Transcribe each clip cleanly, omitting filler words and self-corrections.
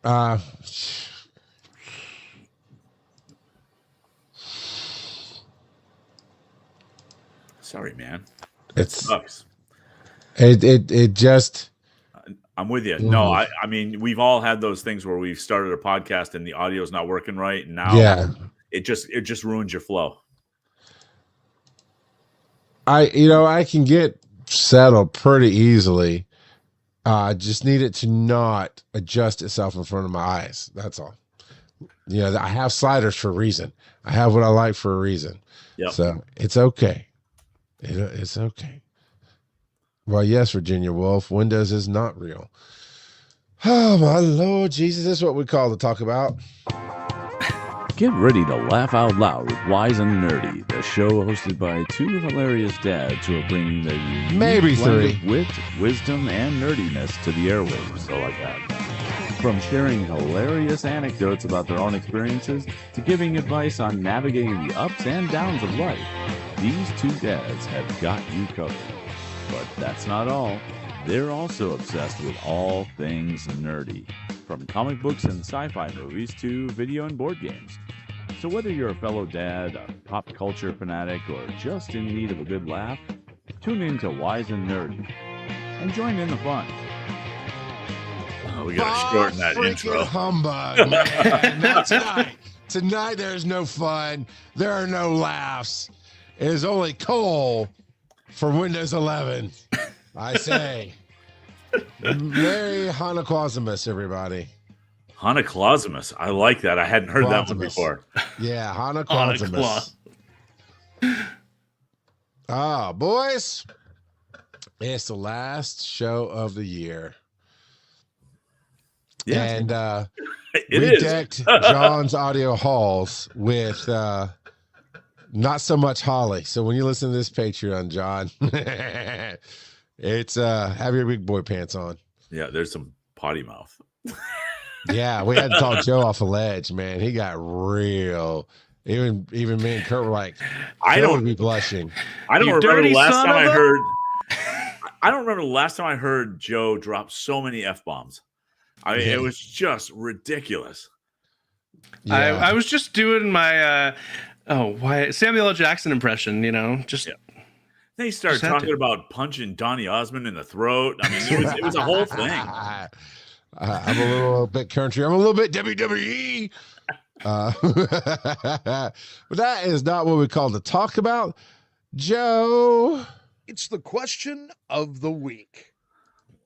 Uh, Sorry, man. That it's sucks. it just. I'm with you. No, I mean, we've all had those things where we've started a podcast and the audio is not working right, and now it just ruins your flow. I can get settled pretty easily. Just need it to not adjust itself in front of my eyes. That's all. I have sliders for a reason. I have what I like for a reason. Yep. So it's okay. It's okay. Well, yes, Virginia Woolf, Windows is not real. Oh, my Lord Jesus, this is what we call to talk about. Get ready to laugh out loud with Wise and Nerdy, the show hosted by two hilarious dads who are bringing their unique Maybe blend three. of wit, wisdom, and nerdiness to the airwaves. So like that. From sharing hilarious anecdotes about their own experiences to giving advice on navigating the ups and downs of life, these two dads have got you covered. But that's not all. They're also obsessed with all things nerdy, from comic books and sci-fi movies to video and board games. So whether you're a fellow dad, a pop culture fanatic, or just in need of a good laugh, tune in to Wise and Nerdy and join in the fun. Oh, we got to shorten that intro. Humbug, man. Not tonight. Tonight there's no fun. There are no laughs. It is only coal for Windows 11. I say. Merry Hanukkah, everybody. Hanukkah. I like that. I hadn't heard that one before. Yeah, Hanukkah. Boys, it's the last show of the year. Yeah. And we decked John's audio halls with not so much holly. So when you listen to this Patreon, John, it's have your big boy pants on. Yeah, there's some potty mouth. Yeah, we had to talk Joe off a ledge, man. He got real. Even me and Kurt were like, I don't be blushing. I don't remember the last time I heard. I don't remember the last time I heard Joe drop so many F-bombs. I mean, it was just ridiculous. Yeah. I was just doing my Samuel L. Jackson impression, just. Yeah. Then he started talking about punching Donny Osmond in the throat. I mean, it was a whole thing. I'm a little bit country. I'm a little bit WWE. But that is not what we call to talk about. Joe. It's the question of the week.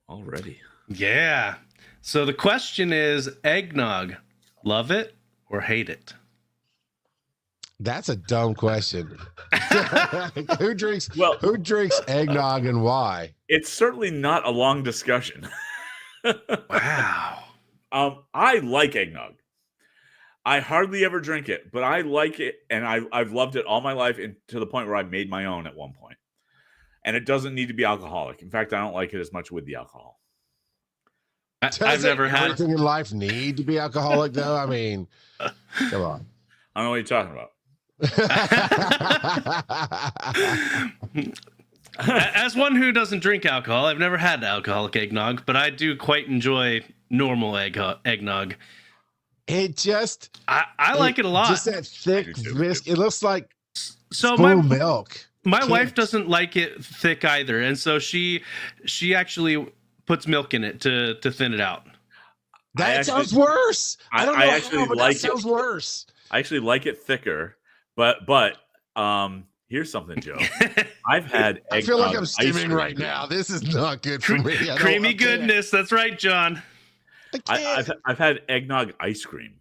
Already. Yeah. So the question is eggnog. Love it or hate it? That's a dumb question. Who drinks eggnog and why? It's certainly not a long discussion. Wow. I like eggnog. I hardly ever drink it, but I like it, and I've loved it all my life, and to the point where I made my own at one point. And it doesn't need to be alcoholic. In fact, I don't like it as much with the alcohol. I've never had everything in life need to be alcoholic, though. I mean, come on. I don't know what you're talking about. As one who doesn't drink alcohol, I've never had alcoholic eggnog, but I do quite enjoy normal eggnog. It just, I like it a lot. Just that thick viscous. It looks like milk. My wife doesn't like it thick either, and so she actually puts milk in it to thin it out. That sounds worse. I don't know actually but like that sounds worse. I actually like it thicker, but here's something, Joe. I've had eggnog. I feel like I'm stimming right now. This is not good for me. Creamy goodness. That's right, John. I've had eggnog ice cream.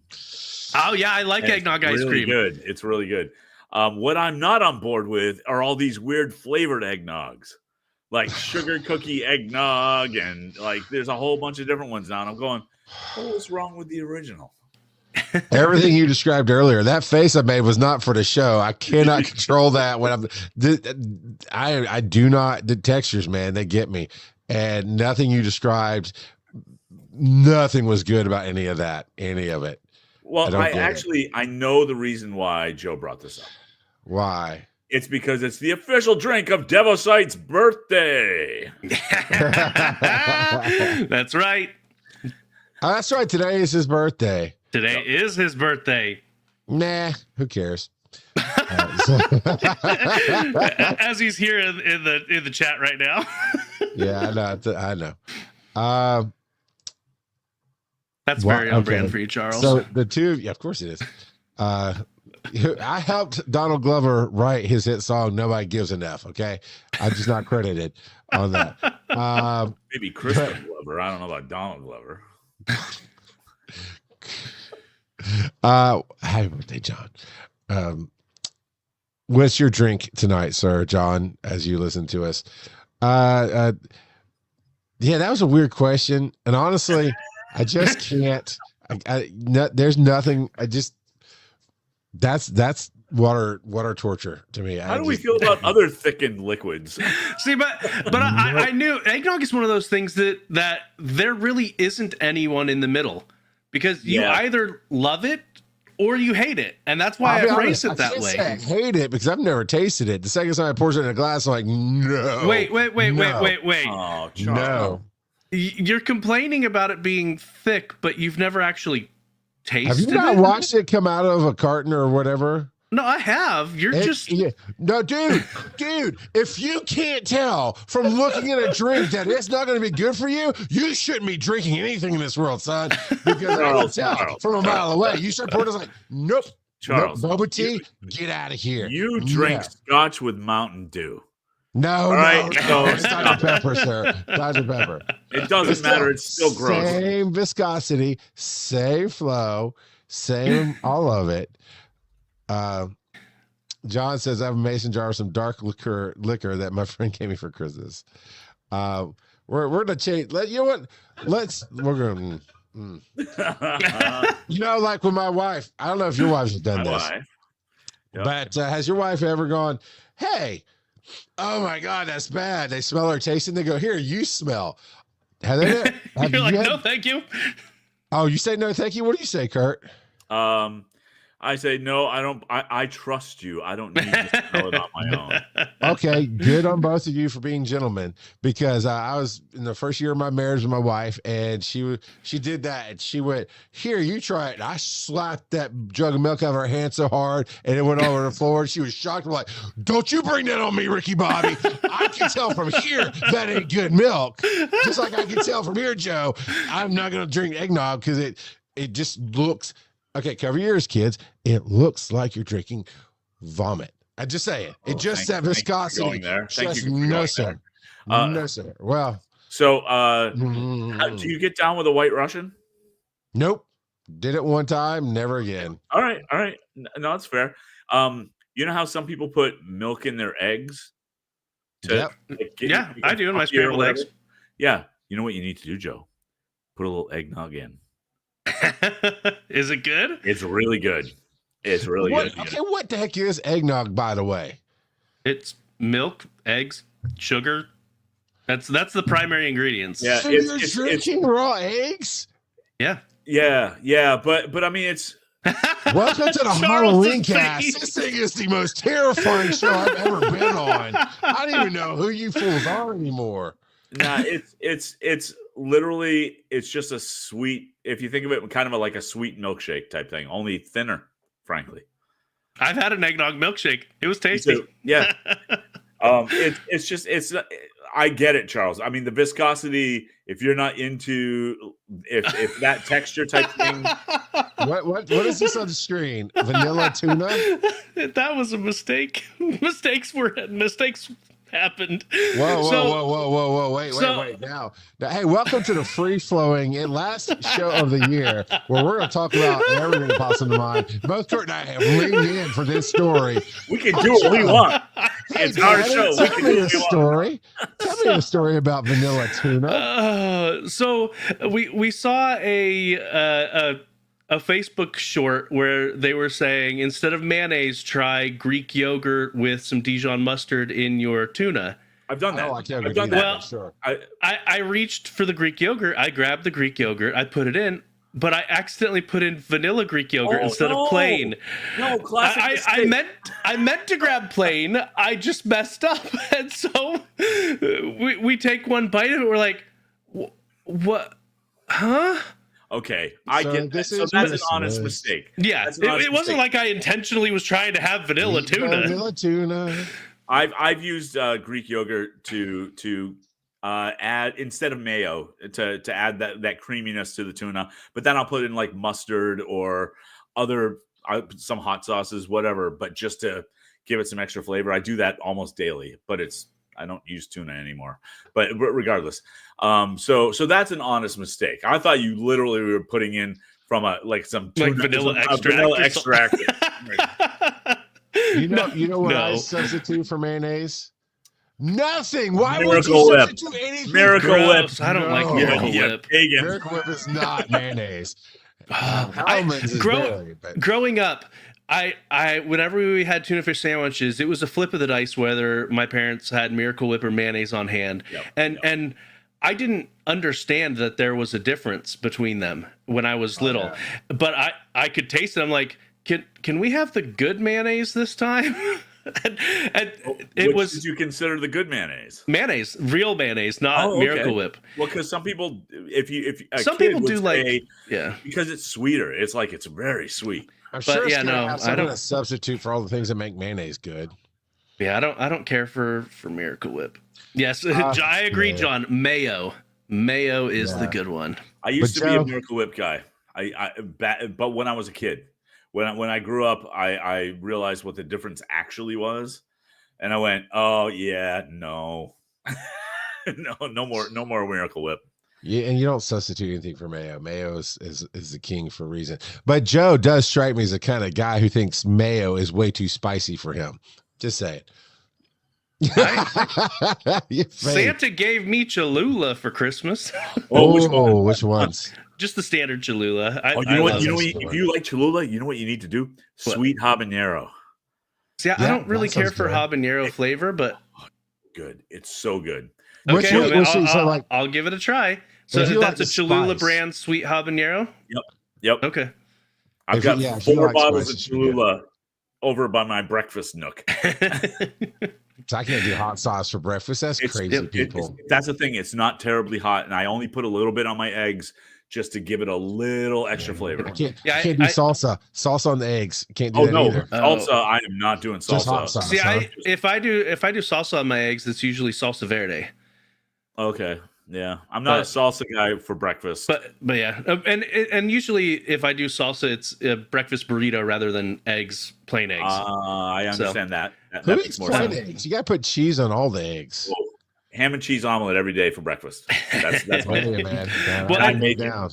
Oh yeah, I like eggnog ice cream. Good. It's really good. What I'm not on board with are all these weird flavored eggnogs, like sugar cookie eggnog, and like there's a whole bunch of different ones now. And I'm going, what's wrong with the original? Everything you described earlier, that face I made was not for the show. I cannot control that when I do not. The textures, man, they get me. And nothing you described, nothing was good about any of that, any of it. Well, I know the reason why Joe brought this up. Why? It's because it's the official drink of Devosite's birthday. That's right. Oh, that's right. Today is his birthday. Today is his birthday. Nah, who cares? As he's here in the chat right now. Yeah, I know. That's very on brand for you, Charles. So the two of you, of course it is. I helped Donald Glover write his hit song "Nobody Gives Enough." Okay, I'm just not credited on that. Maybe Christopher Glover. I don't know about Donald Glover. Happy birthday, John. What's your drink tonight, sir, John? As you listen to us, yeah, that was a weird question, and honestly, I just can't. There's nothing. That's water torture to me. How do we feel about other thickened liquids? See, but I knew eggnog is one of those things that there really isn't anyone in the middle, because you either love it or you hate it, and that's why I phrase it that way. I hate it because I've never tasted it. The second time I poured it in a glass, I'm like, no. Wait. Oh, Charles. No. You're complaining about it being thick, but you've never actually tasted it. Have you not watched it come out of a carton or whatever? No, I have. No, dude. If you can't tell from looking at a drink that it's not going to be good for you, you shouldn't be drinking anything in this world, son. Because I can tell from a mile away. You start pouring, it's like, nope. Charles, nope, boba tea, get out of here. You drink scotch with Mountain Dew. No, it's Dr. Pepper, sir. Dr. Pepper. It doesn't matter. It's still gross. Same viscosity, same flow, same all of it. John says, I have a mason jar of some dark liquor that my friend gave me for Christmas. We're gonna change. You know what? We're gonna. Like with my wife. I don't know if your wife's done this, but has your wife ever gone, hey? Oh my God, that's bad. They smell or taste and they go, here, you smell. Have they? You're like, no, thank you. Oh, you say no, thank you. What do you say, Kurt? I say, no, I don't. I trust you. I don't need to smell it on my own. Okay, good on both of you for being gentlemen, because I was in the first year of my marriage with my wife, and she did that, and she went, here, you try it. And I slapped that jug of milk out of her hand so hard, and it went over the floor, and she was shocked. I'm like, don't you bring that on me, Ricky Bobby. I can tell from here that ain't good milk. Just like I can tell from here, Joe, I'm not going to drink eggnog because it just looks... Okay, cover your ears, kids. It looks like you're drinking vomit. I just say it. It just that viscosity. No, sir. No, sir. Well. So, do you get down with a White Russian? Nope. Did it one time, never again. All right. No, that's fair. You know how some people put milk in their eggs? I do in my scrambled eggs. Yeah. You know what you need to do, Joe? Put a little eggnog in. Is it good? It's really good. It's really good. Okay, what the heck is eggnog, by the way? It's milk, eggs, sugar. That's the primary ingredients. Yeah, so you're drinking raw eggs? Yeah. But I mean, it's... Welcome to the Halloween cast. This thing is the most terrifying show I've ever been on. I don't even know who you fools are anymore. Nah, it's literally, it's just a sweet, if you think of it kind of like a sweet milkshake type thing, only thinner, frankly. I've had an eggnog milkshake. It was tasty. Yeah. It's I get it, Charles. I mean, the viscosity, if you're not into if that texture type thing. What is this on the screen? Vanilla tuna? That was a mistake. Mistakes happened. Whoa. Wait. Now, hey, welcome to the free-flowing last show of the year, where we're going to talk about everything that pops into mind. Both Kurt and I have leaned in for this story. We can do what we want. It's our show. Tell me a story. Tell me a story about vanilla tuna. So we saw a Facebook short where they were saying, instead of mayonnaise, try Greek yogurt with some Dijon mustard in your tuna. I've done that. I've done that. Well, sure. I reached for the Greek yogurt. I grabbed the Greek yogurt. I put it in, but I accidentally put in vanilla Greek yogurt instead of plain. No, classic. I meant to grab plain. I just messed up, and so we take one bite of it. We're like, what? Huh? Okay, I So get that. this So is that's an Christmas. honest mistake. Yeah, That's an honest it wasn't mistake. like I intentionally was trying to have vanilla tuna. Vanilla tuna. I've used Greek yogurt to add instead of mayo to add that creaminess to the tuna, but then I'll put in like mustard or other some hot sauces, whatever, but just to give it some extra flavor. I do that almost daily, but I don't use tuna anymore. But regardless, so that's an honest mistake. I thought you literally were putting in from some tuna, Like vanilla a extract. vanilla extract. You know what I No. substitute for mayonnaise? Nothing. Why would Miracle you Whip. substitute anything? Miracle Whip. Gross. I don't like No. Miracle Yeah, Whip. pagan. Miracle Whip is not mayonnaise. Almonds is barely, but Growing up, I whenever we had tuna fish sandwiches, it was a flip of the dice whether my parents had Miracle Whip or mayonnaise on hand. Yep, And I didn't understand that there was a difference between them when I was little. But I could taste it. I'm like, can we have the good mayonnaise this time? and Which did you consider the good mayonnaise? Mayonnaise, real mayonnaise, not Oh, okay. Miracle Whip. Well, because some people, if Some people do like, yeah. because it's sweeter. It's very sweet. I'm But sure yeah, it's gonna no, have I some don't- kind of substitute for all the things that make mayonnaise good. Yeah, I don't care for Miracle Whip. Yes, I agree, yeah. John. Mayo is the good one. I used But to be a Joe- Miracle Whip guy. But when I was a kid, when I grew up, I realized what the difference actually was, and I went, oh yeah, no, no more Miracle Whip. Yeah, and you don't substitute anything for mayo. Mayo is the king for a reason. But Joe does strike me as the kind of guy who thinks mayo is way too spicy for him. Just say it. Your face. Santa gave me Cholula for Christmas. Oh, which ones? Just the standard Cholula. Oh, you know what? love this If you like Cholula, you know what you need to do? What? Sweet habanero. See, I Yeah, don't really that care sounds for good. habanero flavor, but Good. It's so good. Which okay, one- I mean, which one- so, like, I'll give it a try. So if you that's like a the Cholula spice. brand sweet habanero. Yep. Okay. I've If you- got yeah, if you 4 like bottles spice, of it should be good. Cholula over by my breakfast nook. So I can't do hot sauce for breakfast. That's crazy, people. That's the thing. It's not terribly hot, and I only put a little bit on my eggs just to give it a little extra flavor. I can't, Yeah, can't do I- salsa. Salsa on the eggs. Can't do Oh that no, either. salsa! I am not doing Just hot salsa. sauce. See, huh? if I do salsa on my eggs, it's usually salsa verde. Okay, yeah, I'm not a salsa guy for breakfast. But yeah, and usually if I do salsa, it's a breakfast burrito rather than plain eggs. I understand that. That Who makes eats more plain sense. eggs? You got to put cheese on all the eggs. Well, ham and cheese omelet every day for breakfast. That's Hey, my man. Well, I I make make it. down.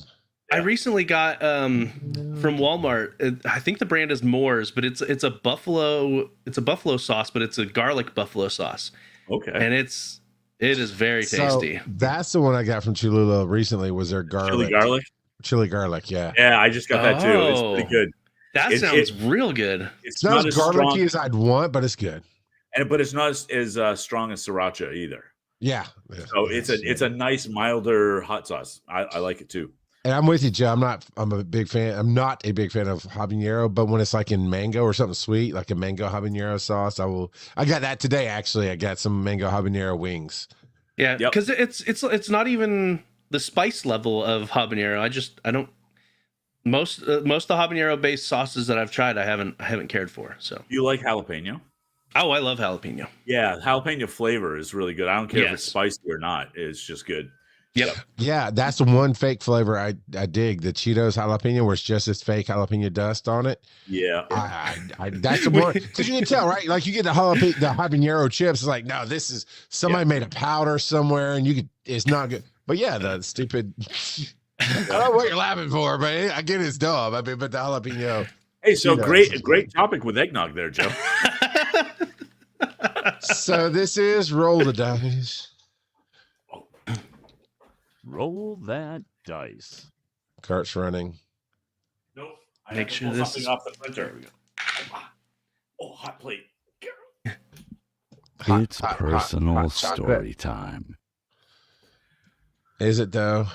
I recently got from Walmart. I think the brand is Moore's, but it's a buffalo sauce, but it's a garlic buffalo sauce, okay. and it is very tasty. So that's the one I got from Cholula recently. Was their Chili garlic. Chili garlic, yeah. Yeah, I just got that too. It's Oh. pretty good. That It- sounds real good. It's not as garlicky as I'd want, but it's good. but it's not as strong as sriracha either. Yeah. So it's a nice milder hot sauce. I like it too. And I'm with you, Joe. I'm a big fan. I'm not a big fan of habanero, but when it's like in mango or something sweet, like a mango habanero sauce, I got that today actually. I got some mango habanero wings. Yeah, Yep. because it's not even the spice level of habanero. I don't most of the habanero based sauces that I've tried I haven't cared for. So You like jalapeno? I love jalapeno. Yeah, jalapeno flavor is really good. I don't care if it's Yes. spicy or not. It's just good. Yep. Yeah, that's the one fake flavor I dig. The Cheetos jalapeno, where it's just this fake jalapeno dust on it. Yeah. I that's the one because you can tell, right? Like you get the habanero chips. It's like, no, this is somebody made a powder somewhere, and it's not good. But yeah, the stupid. I don't know what you're laughing for, but I get it's dumb. I mean, but the jalapeno. Hey, so Cheetos. great topic with eggnog there, Joe. So this is roll the dice. Roll that dice. Cart's running. Nope. I Make have to sure pull this something is- off the printer. Oh, hot plate. It's hot, personal hot chocolate. story time. Is it though?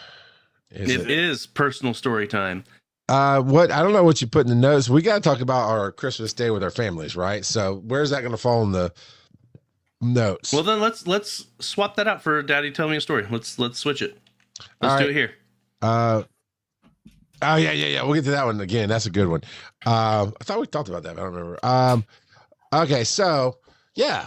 It is personal story time. What I don't know what you put in the notes. We got to talk about our Christmas day with our families, right? So where's that going to fall in the notes? Well, then let's swap that out for Daddy Tell Me a Story. Let's switch it. All Let's do right. it here. Oh yeah. We'll get to that one again. That's a good one. I thought we talked about that, but I don't remember. Okay, so yeah,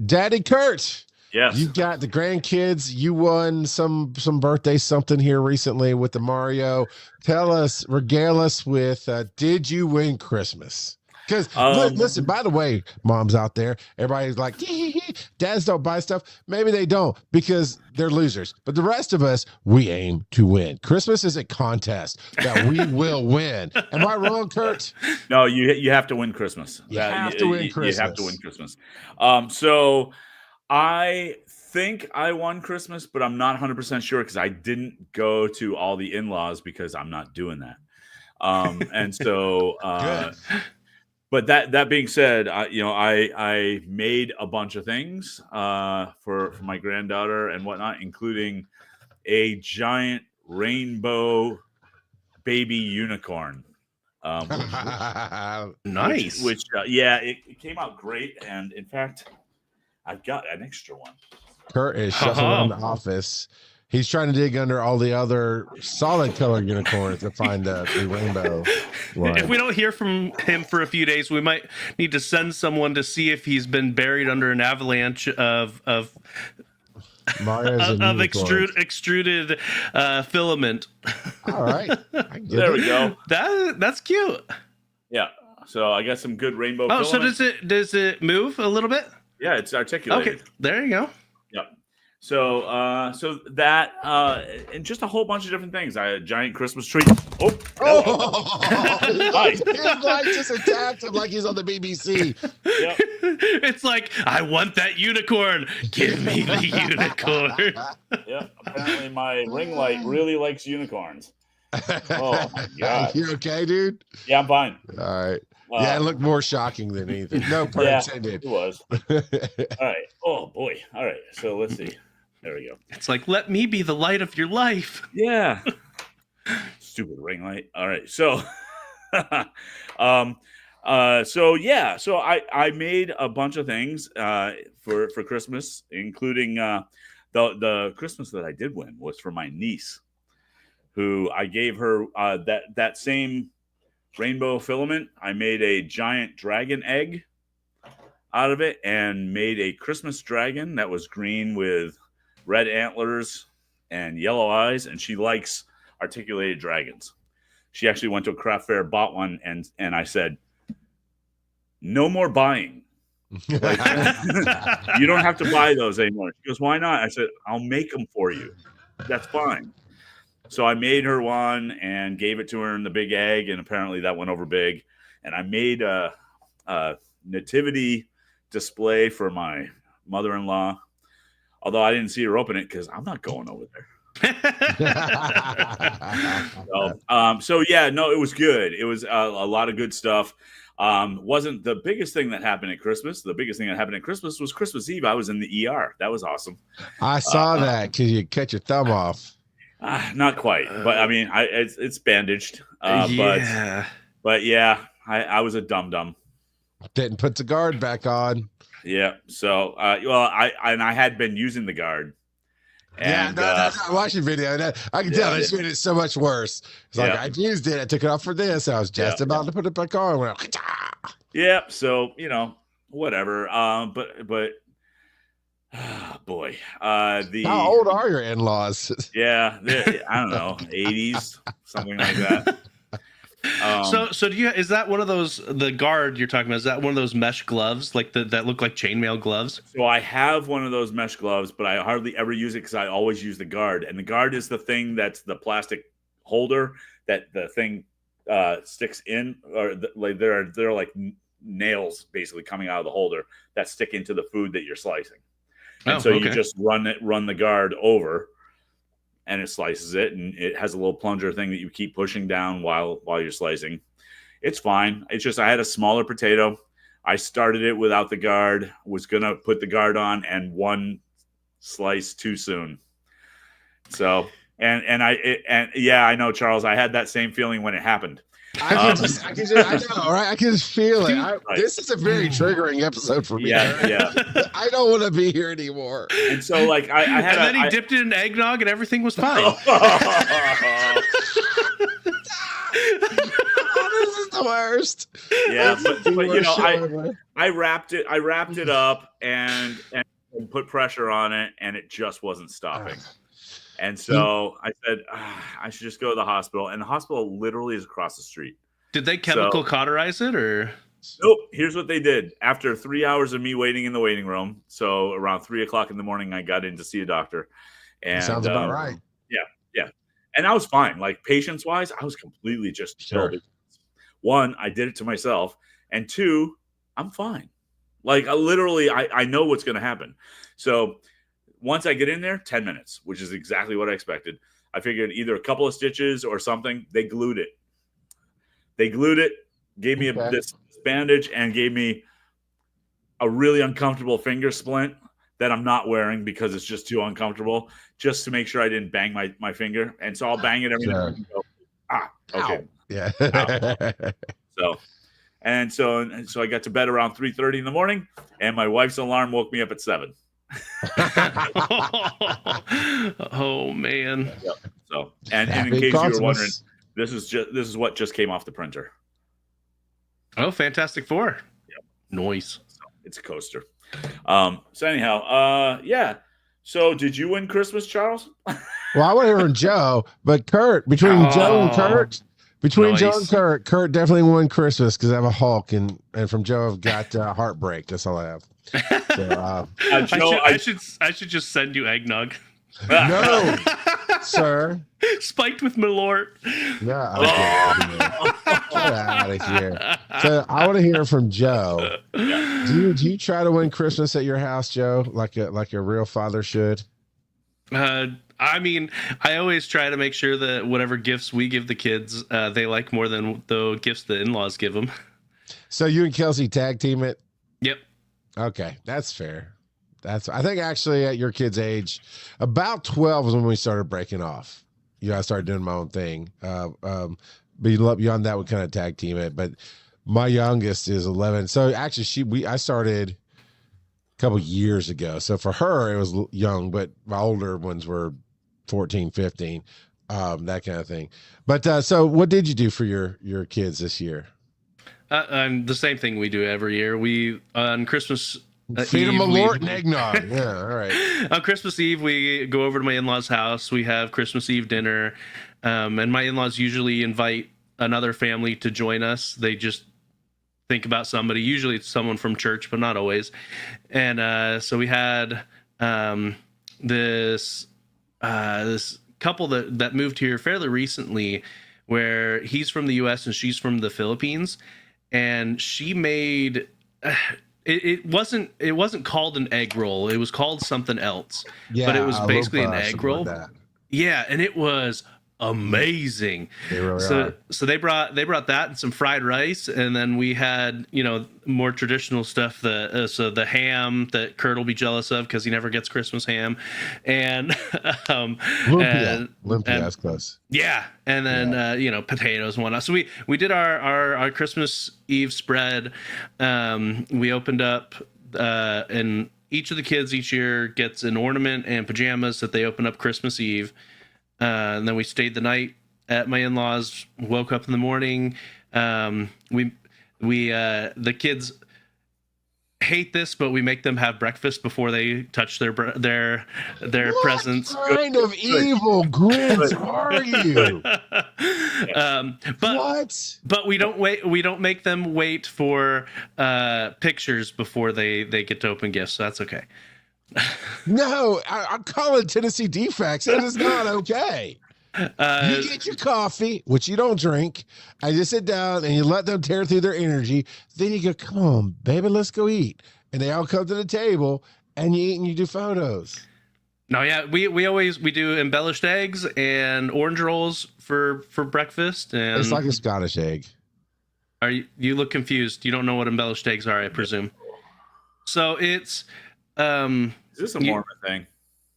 Daddy Kurt. Yes. You got the grandkids. You won some birthday something here recently with the Mario. Regale us with did you win Christmas? Because listen, by the way, moms out there, everybody's like, dads don't buy stuff. Maybe they don't because they're losers. But the rest of us, we aim to win. Christmas is a contest that we will win. Am I wrong, Kurt? No, you have to win Christmas. You have to win Christmas. You have to win Christmas. So I think I won Christmas, but I'm not 100% sure because I didn't go to all the in-laws because I'm not doing that. And so, but that being said, I made a bunch of things for my granddaughter and whatnot, including a giant rainbow baby unicorn. Nice. Which it came out great, and in fact, I've got an extra one. Kurt is shuffling around the office. He's trying to dig under all the other solid color unicorns to find the rainbow one. If we don't hear from him for a few days, we might need to send someone to see if he's been buried under an avalanche of extruded filament. All right. There we go. That's cute. Yeah. So I got some good rainbow filament. So does it move a little bit? Yeah, it's articulated. Okay, there you go. Yep. So that and just a whole bunch of different things. I had a giant Christmas tree. Nice. His wife just attacked him like he's on the BBC. Yep. It's like, I want that unicorn. Give me the unicorn. Yeah. Apparently my ring light really likes unicorns. Oh my god. You okay, dude? Yeah, I'm fine. All right. Yeah, it looked more shocking than anything. No pun intended. It was. All right. Oh boy. All right. So let's see. There we go. It's like, let me be the light of your life. Yeah. Stupid ring light. All right. So, so I made a bunch of things for Christmas, including the Christmas that I did win was for my niece, who I gave her that same rainbow filament. I made a giant dragon egg out of it and made a Christmas dragon that was green with red antlers and yellow eyes, and she likes articulated dragons. She actually went to a craft fair, bought one, and I said, no more buying. Like, you don't have to buy those anymore. She goes, why not? I said, I'll make them for you. That's fine. So I made her one and gave it to her in the big egg, and apparently that went over big. And I made a nativity display for my mother-in-law, although I didn't see her open it because I'm not going over there. So yeah, no, it was good. It was a lot of good stuff. Wasn't the biggest thing that happened at Christmas. The biggest thing that happened at Christmas was Christmas Eve. I was in the ER. That was awesome. I saw that because you cut your thumb off. Not quite, but I mean, it's bandaged. Yeah. But yeah, I was a dum-dum. Didn't put the guard back on. Yeah. So, I had been using the guard. And, I watched your video. I can tell this made it so much worse. It's like I used it. I took it off for this. I was just about to put it back on. Went, yeah. So whatever. But boy, how old are your in-laws? Yeah, I don't know, 80s, something like that. So do you? Is that one of those, the guard you're talking about? Is that one of those mesh gloves, like that look like chainmail gloves? So I have one of those mesh gloves, but I hardly ever use it because I always use the guard. And the guard is the thing that's the plastic holder that the thing sticks in, or they're like nails basically coming out of the holder that stick into the food that you're slicing. And you just run the guard over, and it slices it, and it has a little plunger thing that you keep pushing down while you're slicing. It's fine. It's just I had a smaller potato. I started it without the guard, was going to put the guard on, and one slice too soon. So, I know, Charles, I had that same feeling when it happened. I know, right? I can just feel it. This is a very triggering episode for me. Yeah. I don't want to be here anymore. And so, like, I had, and then he dipped it in eggnog, and everything was fine. worst. Yeah, but you know, show, I wrapped it up and put pressure on it, and it just wasn't stopping. And so I said, I should just go to the hospital. And the hospital literally is across the street. Did they chemical cauterize it or? Nope. Here's what they did. After 3 hours of me waiting in the waiting room, so around 3:00 in the morning, I got in to see a doctor. And sounds about right. Yeah. And I was fine. Like patience wise, I was completely just sure. One, I did it to myself. And two, I'm fine. Like I know what's going to happen. So once I get in there, 10 minutes, which is exactly what I expected. I figured either a couple of stitches or something. They glued it. Gave me this bandage, and gave me a really uncomfortable finger splint that I'm not wearing because it's just too uncomfortable, just to make sure I didn't bang my finger. And so I'll bang it every now and then. Okay. Ow. Yeah. So I got to bed around 3:30 in the morning, and my wife's alarm woke me up at 7. Oh man. Yep. So and in case you were wondering, this is what just came off the printer. Oh, Fantastic Four. Yep. Noise. So it's a coaster. So anyhow, yeah. So did you win Christmas, Charles? Well, I want to hear from Joe, but Kurt, between Joe and Kurt, Kurt definitely won Christmas because I have a Hulk, and from Joe I've got Heartbreak. That's all I have. So, Joe, I should just send you eggnog. No, sir. Spiked with Malort. Yeah, get out of here. So I want to hear from Joe. Do you try to win Christmas at your house, Joe, like a real father should? I mean, I always try to make sure that whatever gifts we give the kids, they like more than the gifts the in-laws give them. So you and Kelsey tag team it? Yep. Okay, that's fair. I think actually at your kid's age, about 12 was when we started breaking off. I started doing my own thing. But beyond that, we kind of tag team it. But my youngest is 11. So actually, I started a couple years ago. So for her, it was young, but my older ones were 14, 15, that kind of thing. But so what did you do for your kids this year? The same thing we do every year. We on Christmas feed them Malort and eggnog. Yeah, all right. On Christmas Eve, we go over to my in-laws' house. We have Christmas Eve dinner, and my in-laws usually invite another family to join us. They just think about somebody. Usually it's someone from church, but not always. And so we had this couple that moved here fairly recently, where he's from the U.S. and she's from the Philippines, and she made. It wasn't called an egg roll. It was called something else. Yeah, but it was basically an egg roll. Like yeah, and it was amazing. They really are. So they brought that and some fried rice, and then we had more traditional stuff. So the ham that Kurt will be jealous of because he never gets Christmas ham, and lumpia, that's close. Yeah, and then potatoes and whatnot. So we did our Christmas Eve spread. We opened up, and each of the kids each year gets an ornament and pajamas that they open up Christmas Eve. And then we stayed the night at my in-laws. Woke up in the morning. The kids hate this, but we make them have breakfast before they touch their presents. What kind of evil Grinch are you? But we don't wait. We don't make them wait for pictures before they get to open gifts. So that's okay. No, I'm calling Tennessee defects. That is not okay. You get your coffee, which you don't drink, and you sit down and you let them tear through their energy. Then you go, come on, baby, let's go eat. And they all come to the table, and you eat and you do photos. No, yeah, we do embellished eggs and orange rolls for breakfast. And it's like a Scottish egg. You look confused? You don't know what embellished eggs are, I presume. So it's. Is this a Mormon thing?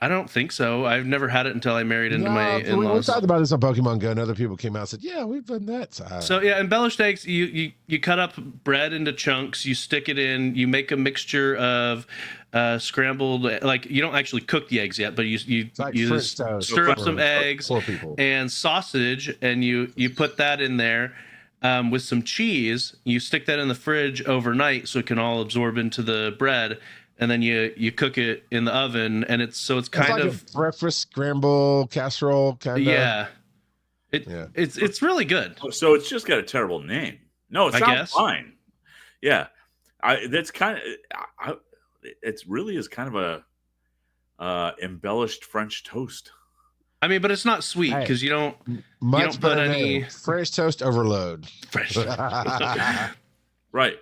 I don't think so. I've never had it until I married into my in-laws. We talked about this on Pokemon Go, and other people came out and said, yeah, we've done that. So yeah, embellished eggs, you cut up bread into chunks, you stick it in, you make a mixture of scrambled, like you don't actually cook the eggs yet, but you stir up some eggs and sausage, and you put that in there. with some cheese. You stick that in the fridge overnight so it can all absorb into the bread, and then you cook it in the oven, and it's kind like of a breakfast scramble casserole kind of. Yeah. It's really good. So it's just got a terrible name. No, it sounds fine. Yeah, that's kind of. It really is kind of a embellished French toast. I mean, but it's not sweet because you don't put any French toast overload. French. Right.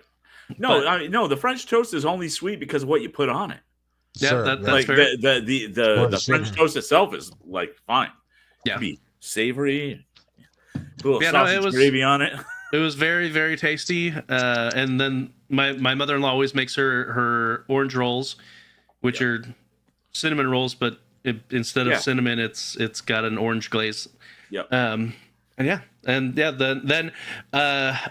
No, no. The French toast is only sweet because of what you put on it. Yeah, Sure, that's Like fair. the French toast itself is like fine. Yeah. Be savory. Put a little Yeah, no, sausage gravy on it. It was very, very tasty. And then my mother-in-law always makes her orange rolls, which are cinnamon rolls, but instead of cinnamon, it's got an orange glaze. Yep. Then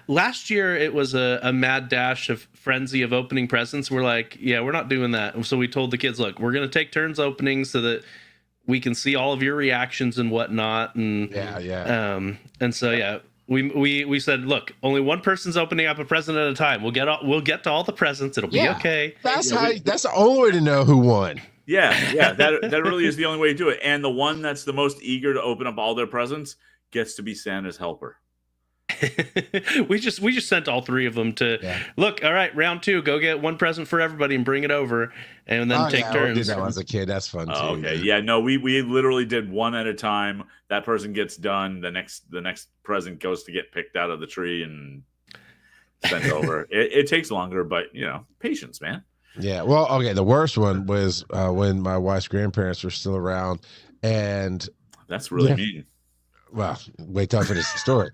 last year it was a mad dash of frenzy of opening presents. We're like, we're not doing that. So we told the kids, look, we're going to take turns opening so that we can see all of your reactions and whatnot. And and so we said, look, only one person's opening up a present at a time. We'll get to all the presents. It'll be okay. That's that's the only way to know who won. Yeah, that really is the only way to do it. And the one that's the most eager to open up all their presents gets to be Santa's helper. we just sent all three of them to look. All right, round 2, go get one present for everybody and bring it over, and then take turns. I did that when I was a kid. That's fun too. Okay, yeah, no, we literally did one at a time. That person gets done. The next present goes to get picked out of the tree and sent over. It takes longer, but patience, man. Yeah. Well, okay. The worst one was when my wife's grandparents were still around, and that's really mean. Well, wait till I finish the story.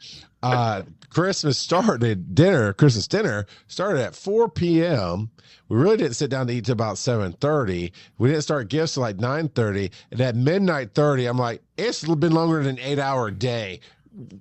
Christmas dinner started at 4 p.m. We really didn't sit down to eat till about 7:30. We didn't start gifts till like 9:30. And at midnight 30, I'm like, it's been longer than an 8-hour day.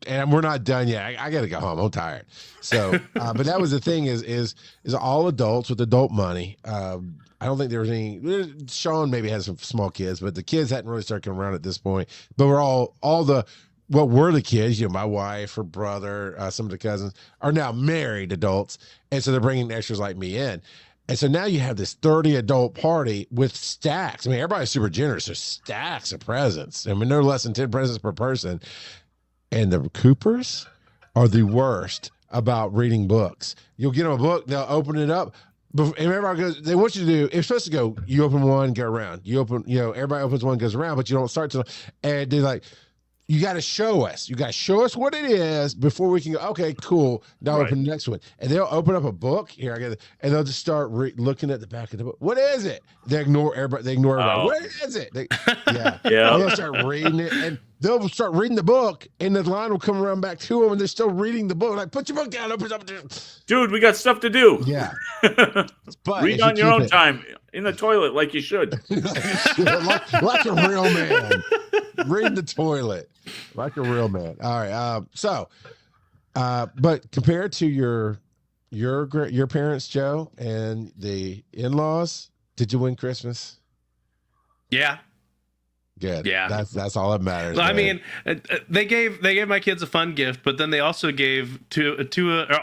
And we're not done yet. I got to go home. I'm tired. So, but that was the thing is all adults with adult money. I don't think there was any. Sean maybe has some small kids, but the kids hadn't really started coming around at this point. But we're all the kids, my wife, her brother, some of the cousins are now married adults. And so they're bringing extras like me in. And so now you have this 30 adult party with stacks. I mean, everybody's super generous. There's stacks of presents. I mean, no less than 10 presents per person. And the Coopers are the worst about reading books. You'll get them a book, they'll open it up. And everybody goes, they want you to do, it's supposed to go, you open one, go around. You open, everybody opens one, goes around, but you don't start to, and they're like, you got to show us. You got to show us what it is before we can go, okay, cool. Now open the next one. And they'll open up a book. Here, I get it. And they'll just start looking at the back of the book. What is it? They ignore everybody. Oh. What is it? They'll start reading it. And they'll start reading the book. And the line will come around back to them. And they're still reading the book. Like, put your book down. Open up. Dude, we got stuff to do. Yeah. But read on your own time in the toilet like you should. like a real man. Read the toilet like a real man. All right. But compared to your parents, Joe, and the in-laws, did you win Christmas? Yeah. Good. Yeah. That's all that matters. I mean, they gave my kids a fun gift, but then they also gave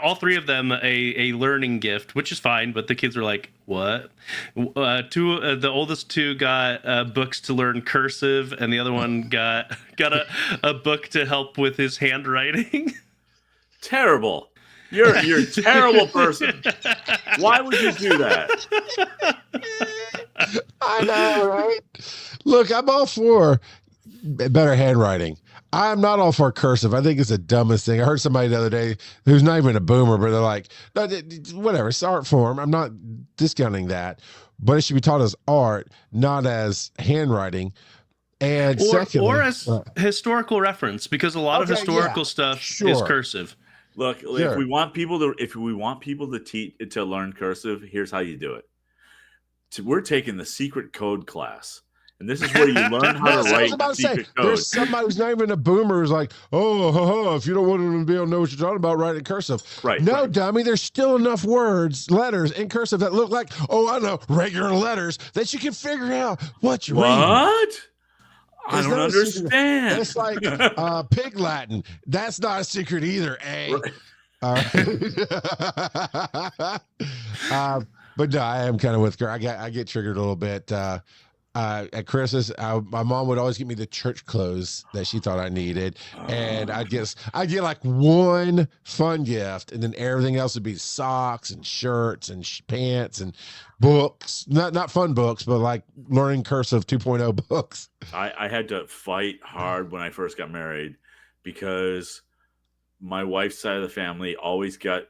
all three of them a learning gift, which is fine. But the kids were like, "What?" The oldest two got books to learn cursive, and the other one got a book to help with his handwriting. Terrible. You're a terrible person. Why would you do that? I know, right? Look, I'm all for better handwriting. I'm not all for cursive. I think it's the dumbest thing. I heard somebody the other day who's not even a boomer, but they're like, no, whatever, it's art form. I'm not discounting that, but it should be taught as art, not as handwriting. And secondly, as historical reference, because a lot of historical stuff is cursive. Look, if we want people to learn cursive, here's how you do it. We're taking the secret code class, and this is where you learn how to write secret code. There's somebody who's not even a boomer who's like, if you don't want them to be able to know what you're talking about, write it cursive. Right. No, dummy, there's still enough letters in cursive that look like, regular letters that you can figure out what you're reading. What? I don't understand. It's like pig Latin. That's not a secret either, eh? Right. Uh, but no, I am kind of with her. I get triggered a little bit. At Christmas, my mom would always get me the church clothes that she thought I needed, and I get like one fun gift, and then everything else would be socks and shirts and pants and books. Not fun books, but like learning cursive 2.0 books. I had to fight hard when I first got married because my wife's side of the family always got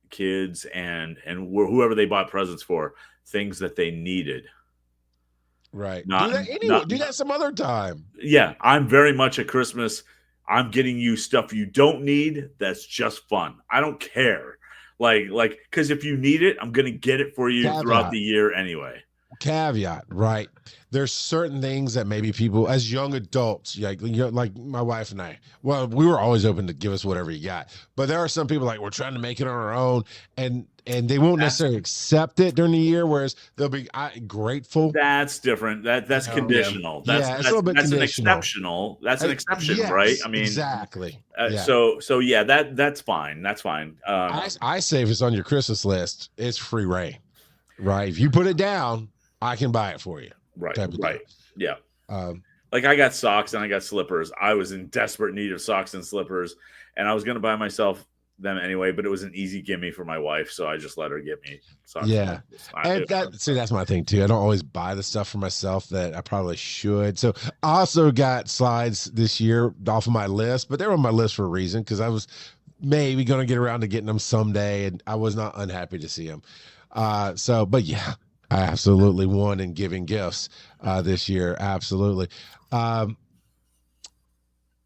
kids and whoever they bought presents for things that they needed. Right. Do that some other time. Yeah, I'm very much at Christmas. I'm getting you stuff you don't need. That's just fun. I don't care. Like, because if you need it, I'm gonna get it for you throughout the year anyway. Caveat, right? There's certain things that maybe people, as young adults, like my wife and I, well, we were always open to give us whatever you got. But there are some people like we're trying to make it on our own, and they won't necessarily accept it during the year, whereas they'll be grateful. That's different. That's conditional. That's a little bit that's conditional. an exceptional. That's an exception, yes, right? I mean, exactly. So yeah, that's fine. That's fine. I say if it's on your Christmas list, it's free reign, right? If you put it down, I can buy it for you. Right. Yeah. Like I got socks and I got slippers. I was in desperate need of socks and slippers, and I was going to buy myself them anyway, but it was an easy gimme for my wife, so I just let her get me socks. Yeah. And that's my thing too. I don't always buy the stuff for myself that I probably should. So I also got slides this year off of my list, but they were on my list for a reason because I was maybe going to get around to getting them someday, and I was not unhappy to see them. But yeah, I absolutely won in giving gifts this year. Absolutely.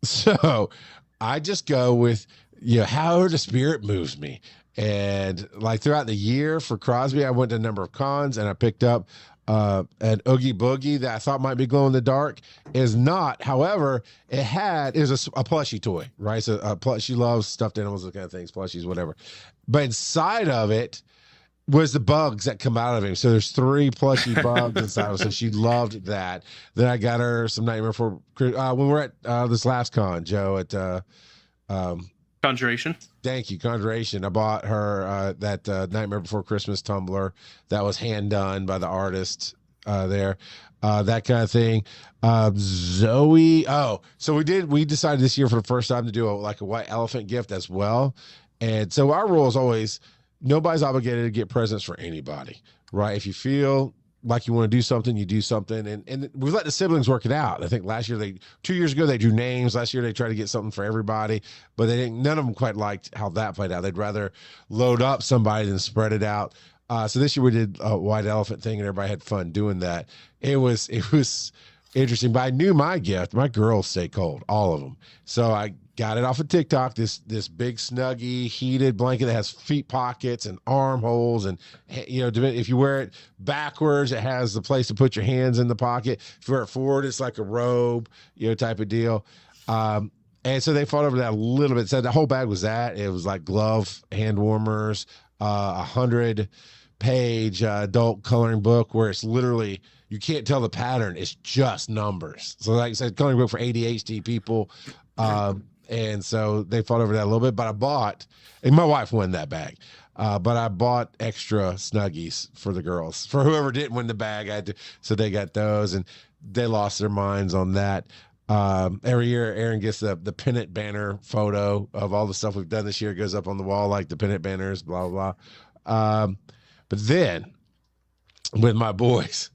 So I just go with, however the spirit moves me. And like throughout the year for Crosby, I went to a number of cons and I picked up an Oogie Boogie that I thought might be glow in the dark. Is not. However, it is a plushie toy, right? So she loves stuffed animals, those kind of things, plushies, whatever. But inside of it was the bugs that come out of him. So there's 3 plushy bugs inside of him. So she loved that. Then I got her some Nightmare Before when we were at this last con, Joe, at Conjuration. Thank you, Conjuration. I bought her that Nightmare Before Christmas tumbler that was hand done by the artist there. That kind of thing. Zoe. Oh, so we decided this year for the first time to do a white elephant gift as well. And so our rule is always, nobody's obligated to get presents for anybody, right? If you feel like you want to do something, you do something. And we let the siblings work it out. I think 2 years ago, they drew names. Last year, they tried to get something for everybody, but none of them quite liked how that played out. They'd rather load up somebody than spread it out. So this year we did a white elephant thing and everybody had fun doing that. It was interesting, but I knew my gift. My girls stay cold, all of them. So I got it off of TikTok, this big snuggie heated blanket that has feet pockets and armholes. And, if you wear it backwards, it has the place to put your hands in the pocket. If you wear it forward, it's like a robe, type of deal. And so they fought over that a little bit. So the whole bag was that. It was like glove, hand warmers, 100-page adult coloring book where it's literally, you can't tell the pattern. It's just numbers. So like I said, coloring book for ADHD people. And so they fought over that a little bit, but I bought, and my wife won that bag. But I bought extra Snuggies for the girls. For whoever didn't win the bag, so they got those, and they lost their minds on that. Every year, Aaron gets the pennant banner photo of all the stuff we've done this year. It goes up on the wall, like the pennant banners, blah, blah, blah. But then, with my boys,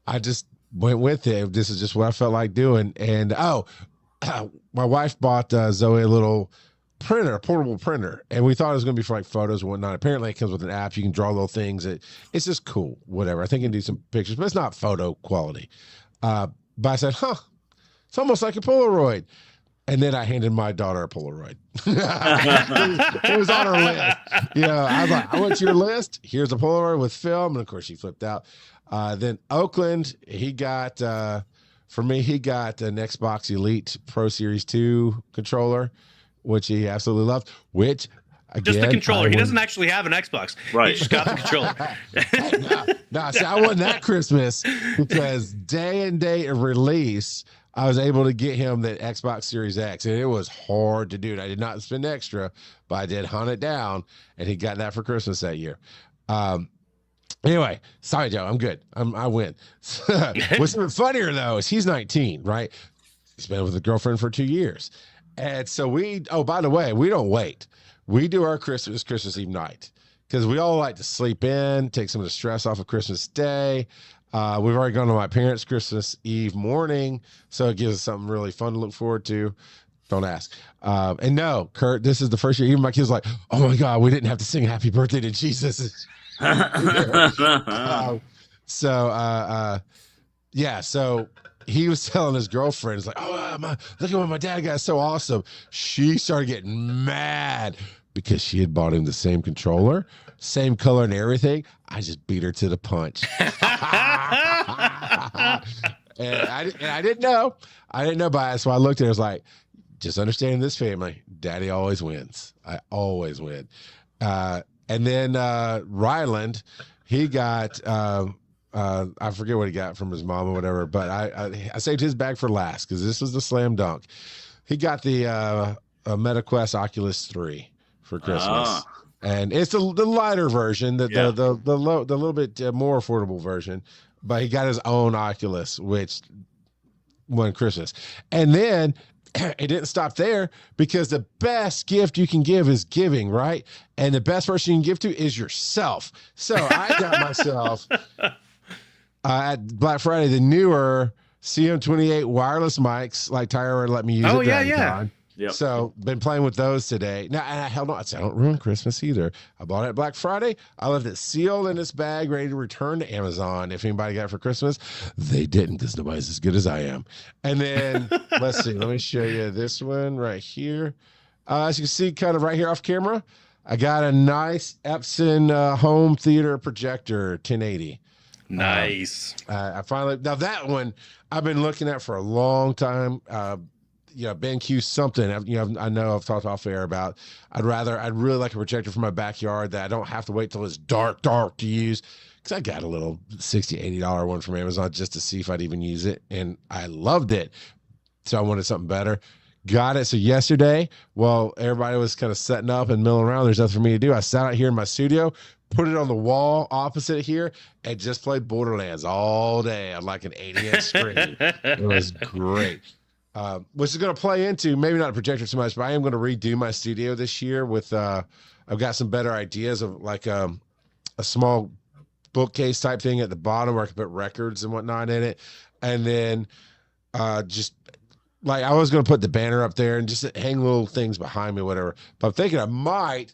I just went with it. This is just what I felt like doing. And, my wife bought Zoe a little printer, a portable printer, and we thought it was going to be for like photos and whatnot. Apparently it comes with an app. You can draw little things. It's just cool, whatever. I think you can do some pictures, but it's not photo quality. But I said, it's almost like a Polaroid. And then I handed my daughter a Polaroid. It was on her list. I was like, I want your list. Here's a Polaroid with film. And of course she flipped out. Then Oakland, he got, for me, he got an Xbox Elite Pro Series 2 controller, which he absolutely loved, which, again, just the controller. He doesn't actually have an Xbox. Right. He just got the controller. No, see, I won that Christmas because day and date of release I was able to get him the Xbox Series X, and it was hard to do. And I did not spend extra, but I did hunt it down, and he got that for Christmas that year. Anyway, sorry, Joe. I'm good. I win. What's even funnier, though, is he's 19, right? He's been with a girlfriend for 2 years. And so by the way, we don't wait. We do our Christmas Eve night because we all like to sleep in, take some of the stress off of Christmas Day. We've already gone to my parents' Christmas Eve morning, so it gives us something really fun to look forward to. Don't ask. And no, Kurt, this is the first year. Even my kids were like, oh my God, we didn't have to sing happy birthday to Jesus. So he was telling his girlfriend, he's like, oh, look at what my dad got. It's so awesome. She started getting mad because she had bought him the same controller, same color and everything. I just beat her to the punch. And I didn't know. I didn't know by it. So I looked at her, I was like, just understand this family, daddy always wins. I always win. And then Ryland, he got I forget what he got from his mom or whatever, but I saved his bag for last because this was the slam dunk. He got the MetaQuest Oculus 3 for Christmas, and it's the lighter version, the little bit more affordable version. But he got his own Oculus, which won Christmas, and then it didn't stop there because the best gift you can give is giving, right? And the best person you can give to is yourself. So I got myself at Black Friday the newer CM28 wireless mics, like Tyra let me use. Oh, yeah. Yep. So been playing with those today. Now, and I held on. I said, I don't ruin Christmas either. I bought it at Black Friday. I left it sealed in its bag, ready to return to Amazon. If anybody got it for Christmas, they didn't because nobody's as good as I am. And then let's see. Let me show you this one right here. As you can see, kind of right here off camera, I got a nice Epson home theater projector 1080. Nice. I finally, now that one I've been looking at for a long time. BenQ something. I know I've talked off air about. I'd really like a projector for my backyard that I don't have to wait till it's dark to use. Because I got a little $60, $80 one from Amazon just to see if I'd even use it, and I loved it. So I wanted something better. Got it. So yesterday, while everybody was kind of setting up and milling around, there's nothing for me to do. I sat out here in my studio, put it on the wall opposite here, and just played Borderlands all day on like an 80-inch screen. It was great. Which is going to play into maybe not a projector so much, but I am going to redo my studio this year with I've got some better ideas of like a small bookcase type thing at the bottom where I can put records and whatnot in it, and then just like I was going to put the banner up there and just hang little things behind me, whatever. But I'm thinking I might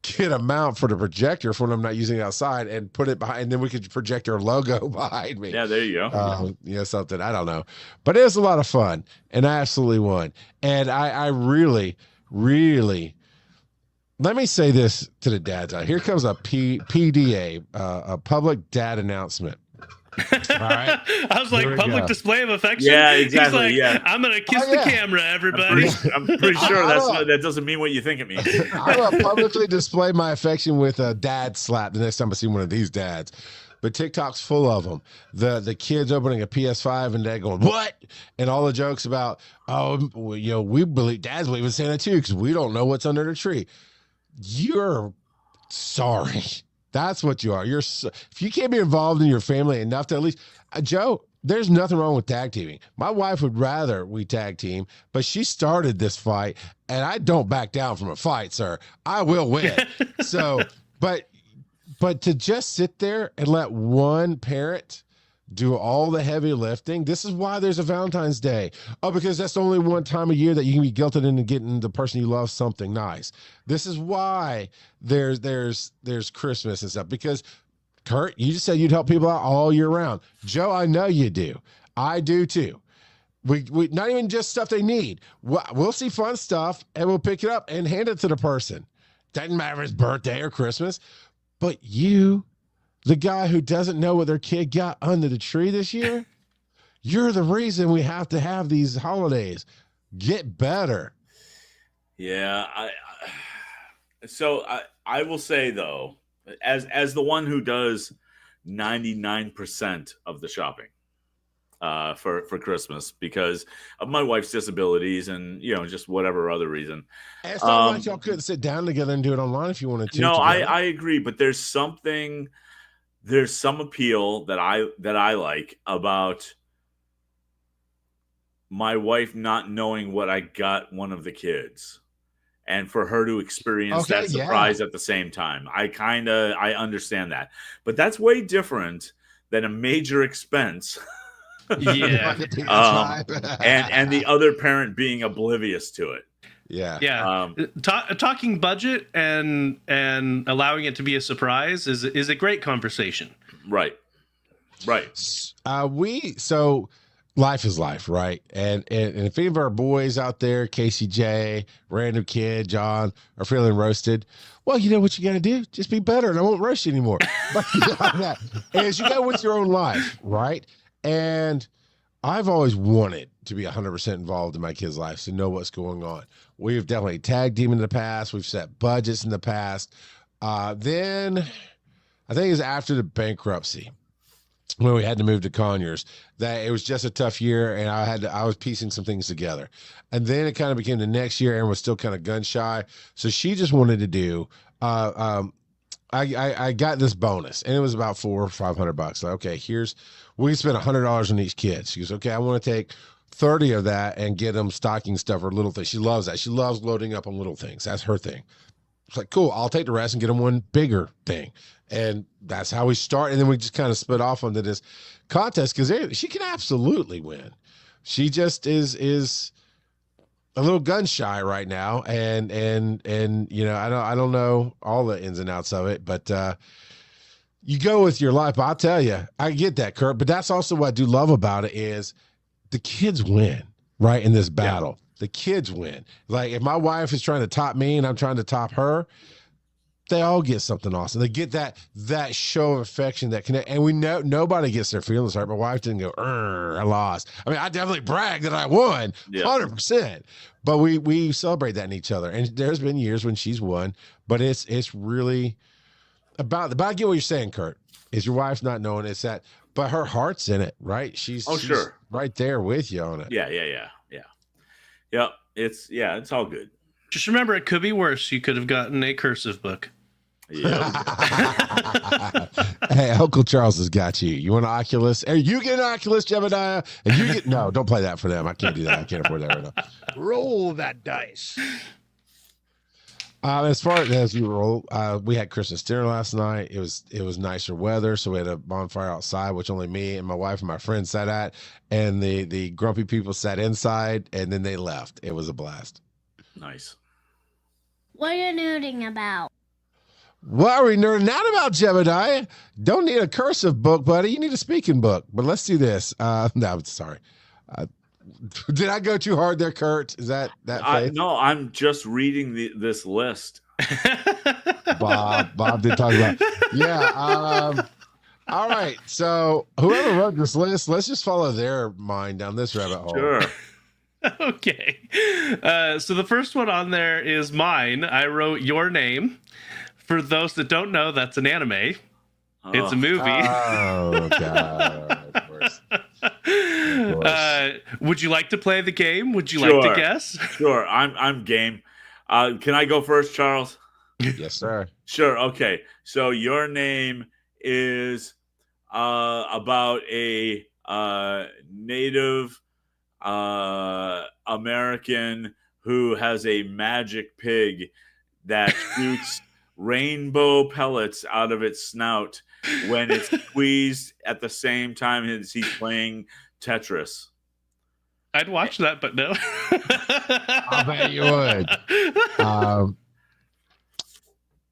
get a mount for the projector for when I'm not using it outside and put it behind, and then we could project our logo behind me. Yeah, there you go. Something, I don't know, but it was a lot of fun and I absolutely won. And I really, really, let me say this to the dads out here. Comes a PDA, a public dad announcement. All right. I was like, public display of affection. Yeah, exactly. He's like, I'm gonna kiss the camera, everybody. I'm pretty sure that doesn't mean what you think it means. I will publicly display my affection with a dad slap the next time I see one of these dads. But TikTok's full of them. The kids opening a PS5 and dad going, what? And all the jokes about, we believe dads believe in Santa too because we don't know what's under the tree. You're sorry. That's what you are. If you can't be involved in your family enough to at least, Joe, there's nothing wrong with tag teaming. My wife would rather we tag team, but she started this fight, and I don't back down from a fight, sir. I will win. So, but to just sit there and let one parent do all the heavy lifting, this is why there's a Valentine's Day. Oh, because that's the only one time a year that you can be guilted into getting the person you love something nice. This is why there's Christmas and stuff. Because Kurt, you just said you'd help people out all year round. Joe, I know you do. I do too. We not even just stuff they need. We'll see fun stuff and we'll pick it up and hand it to the person. Doesn't matter if it's birthday or Christmas, but you, the guy who doesn't know what their kid got under the tree this year, you're the reason we have to have these holidays. Get better. Yeah. I will say, though, as the one who does 99% of the shopping, for Christmas because of my wife's disabilities and just whatever other reason. And it's not like y'all couldn't sit down together and do it online if you wanted to. No, I agree, but there's some appeal that I like about my wife not knowing what I got one of the kids, and for her to experience that surprise at the same time. I understand that, but that's way different than a major expense. Yeah. And the other parent being oblivious to it. Yeah. Talking budget and allowing it to be a surprise is a great conversation. Right. So life is life, right? And if any of our boys out there, Casey J, random kid, John, are feeling roasted, well, you know what you got to do? Just be better, and I won't roast you anymore. But as you go with your own life, right? And I've always wanted to be 100% involved in my kids' lives to know what's going on. We've definitely tag team in the past. We've set budgets in the past. Then I think it was after the bankruptcy when we had to move to Conyers that it was just a tough year, and I was piecing some things together. And then it kind of became the next year, and was still kind of gun shy. So she just wanted to do. I got this bonus, and it was about $400 or $500. Like, okay, we spent $100 on each kid. She goes, okay, I want to take 30 of that and get them stocking stuff or little things. She loves that. She loves loading up on little things. That's her thing. It's like, cool, I'll take the rest and get them one bigger thing. And that's how we start. And then we just kind of split off onto this contest because she can absolutely win. She just is a little gun shy right now. And I don't know all the ins and outs of it, but you go with your life. But I'll tell you, I get that, Kurt, but that's also what I do love about it is the kids win, right, in this battle. Yeah. The kids win. Like, if my wife is trying to top me and I'm trying to top her, they all get something awesome. They get that show of affection, that connect. And we know nobody gets their feelings hurt. My wife didn't go, I lost. I mean, I definitely brag that I won, 100%. But we celebrate that in each other. And there's been years when she's won, but it's really but I get what you're saying, Kurt. Is your wife's not knowing it's that, but her heart's in it, right? She's right there with you on it. Yeah. It's all good. Just remember, it could be worse. You could have gotten a cursive book. Yeah. Hey, Uncle Charles has got you. You want an Oculus? Hey, you get an Oculus, Jebediah? And you get no. Don't play that for them. I can't do that. I can't afford that right now. Roll that dice. As far as you roll, we had Christmas dinner last night. It was nicer weather, so we had a bonfire outside, which only me and my wife and my friend sat at, and the grumpy people sat inside, and then they left. It was a blast. Nice. What are you nerding about? What are we nerding out about, Jebediah? Don't need a cursive book, buddy. You need a speaking book. But let's do this. No, I'm sorry. Did I go too hard there, Kurt? Is that faith? No, I'm just reading this list. Bob did talk about. Yeah. All right. So whoever wrote this list, let's just follow their mind down this rabbit hole. Sure. Okay. So the first one on there is mine. I wrote Your Name. For those that don't know, that's an anime. It's a movie. Oh, God. Of course. Would you like to play the game? Would you like to guess? Sure. I'm game. Can I go first, Charles? Yes, sir. Sure. Okay. So Your Name is about a Native American who has a magic pig that shoots rainbow pellets out of its snout when it's squeezed at the same time as he's playing Tetris. I'd watch that, but no. I bet you would.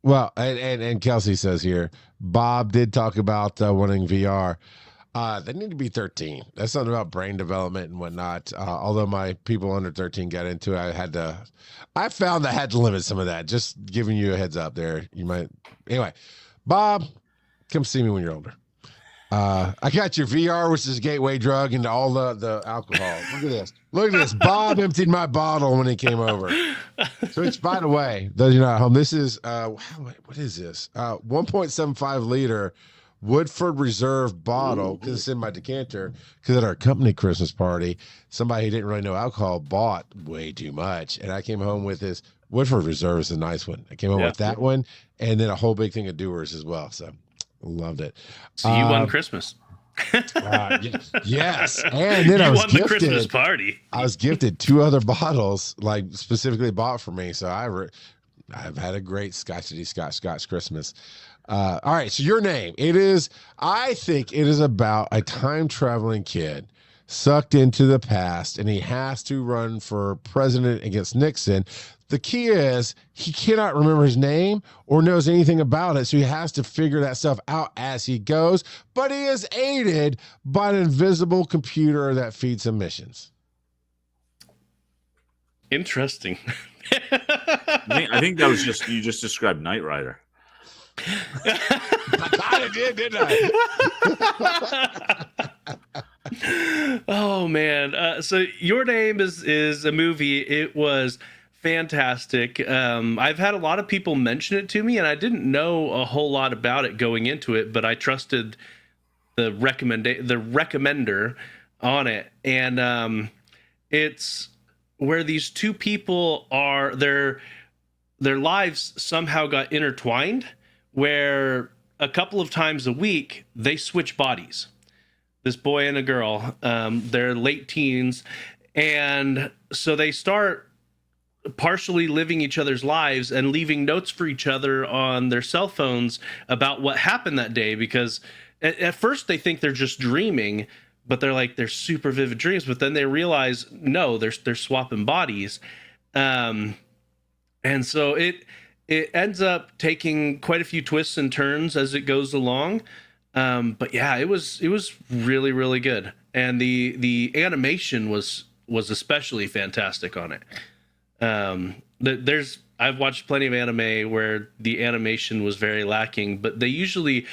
Well, and Kelsey says here, Bob did talk about wanting VR. They need to be 13. That's something about brain development and whatnot. Although my people under 13 got into it, I found I had to limit some of that. Just giving you a heads up there. You might. Anyway, Bob, come see me when you're older. I got your VR, which is a gateway drug into all the alcohol. Look at this. Look at this. Bob emptied my bottle when he came over. So it's, by the way, those of you not at home, this is, what is this? 1.75 liter Woodford Reserve bottle because it's in my decanter. Because at our company Christmas party, somebody who didn't really know alcohol bought way too much, and I came home with this Woodford Reserve is a nice one. I came home with that one, and then a whole big thing of Dewar's as well. So loved it. So you won Christmas. Yes, and then I was won the Christmas party. I was gifted 2 other bottles, like specifically bought for me. So I've had a great Scotch Christmas. All right, so your name. I think it is about a time traveling kid sucked into the past, and he has to run for president against Nixon. The key is he cannot remember his name or knows anything about it, so he has to figure that stuff out as he goes, but he is aided by an invisible computer that feeds him missions. Interesting. I think that was you just described Knight Rider. I kind of did, didn't I? Oh man. So Your Name is a movie. It was fantastic. I've had a lot of people mention it to me, and I didn't know a whole lot about it going into it, but I trusted the recommender on it. And it's where these two people are, their lives somehow got intertwined, where a couple of times a week they switch bodies. This boy and a girl, they're late teens, and so they start partially living each other's lives and leaving notes for each other on their cell phones about what happened that day, because at first they think they're just dreaming, but they're super vivid dreams, but then they realize no, they're swapping bodies. And so it ends up taking quite a few twists and turns as it goes along. But yeah, it was really, really good. And the animation was especially fantastic on it. I've watched plenty of anime where the animation was very lacking, but they usually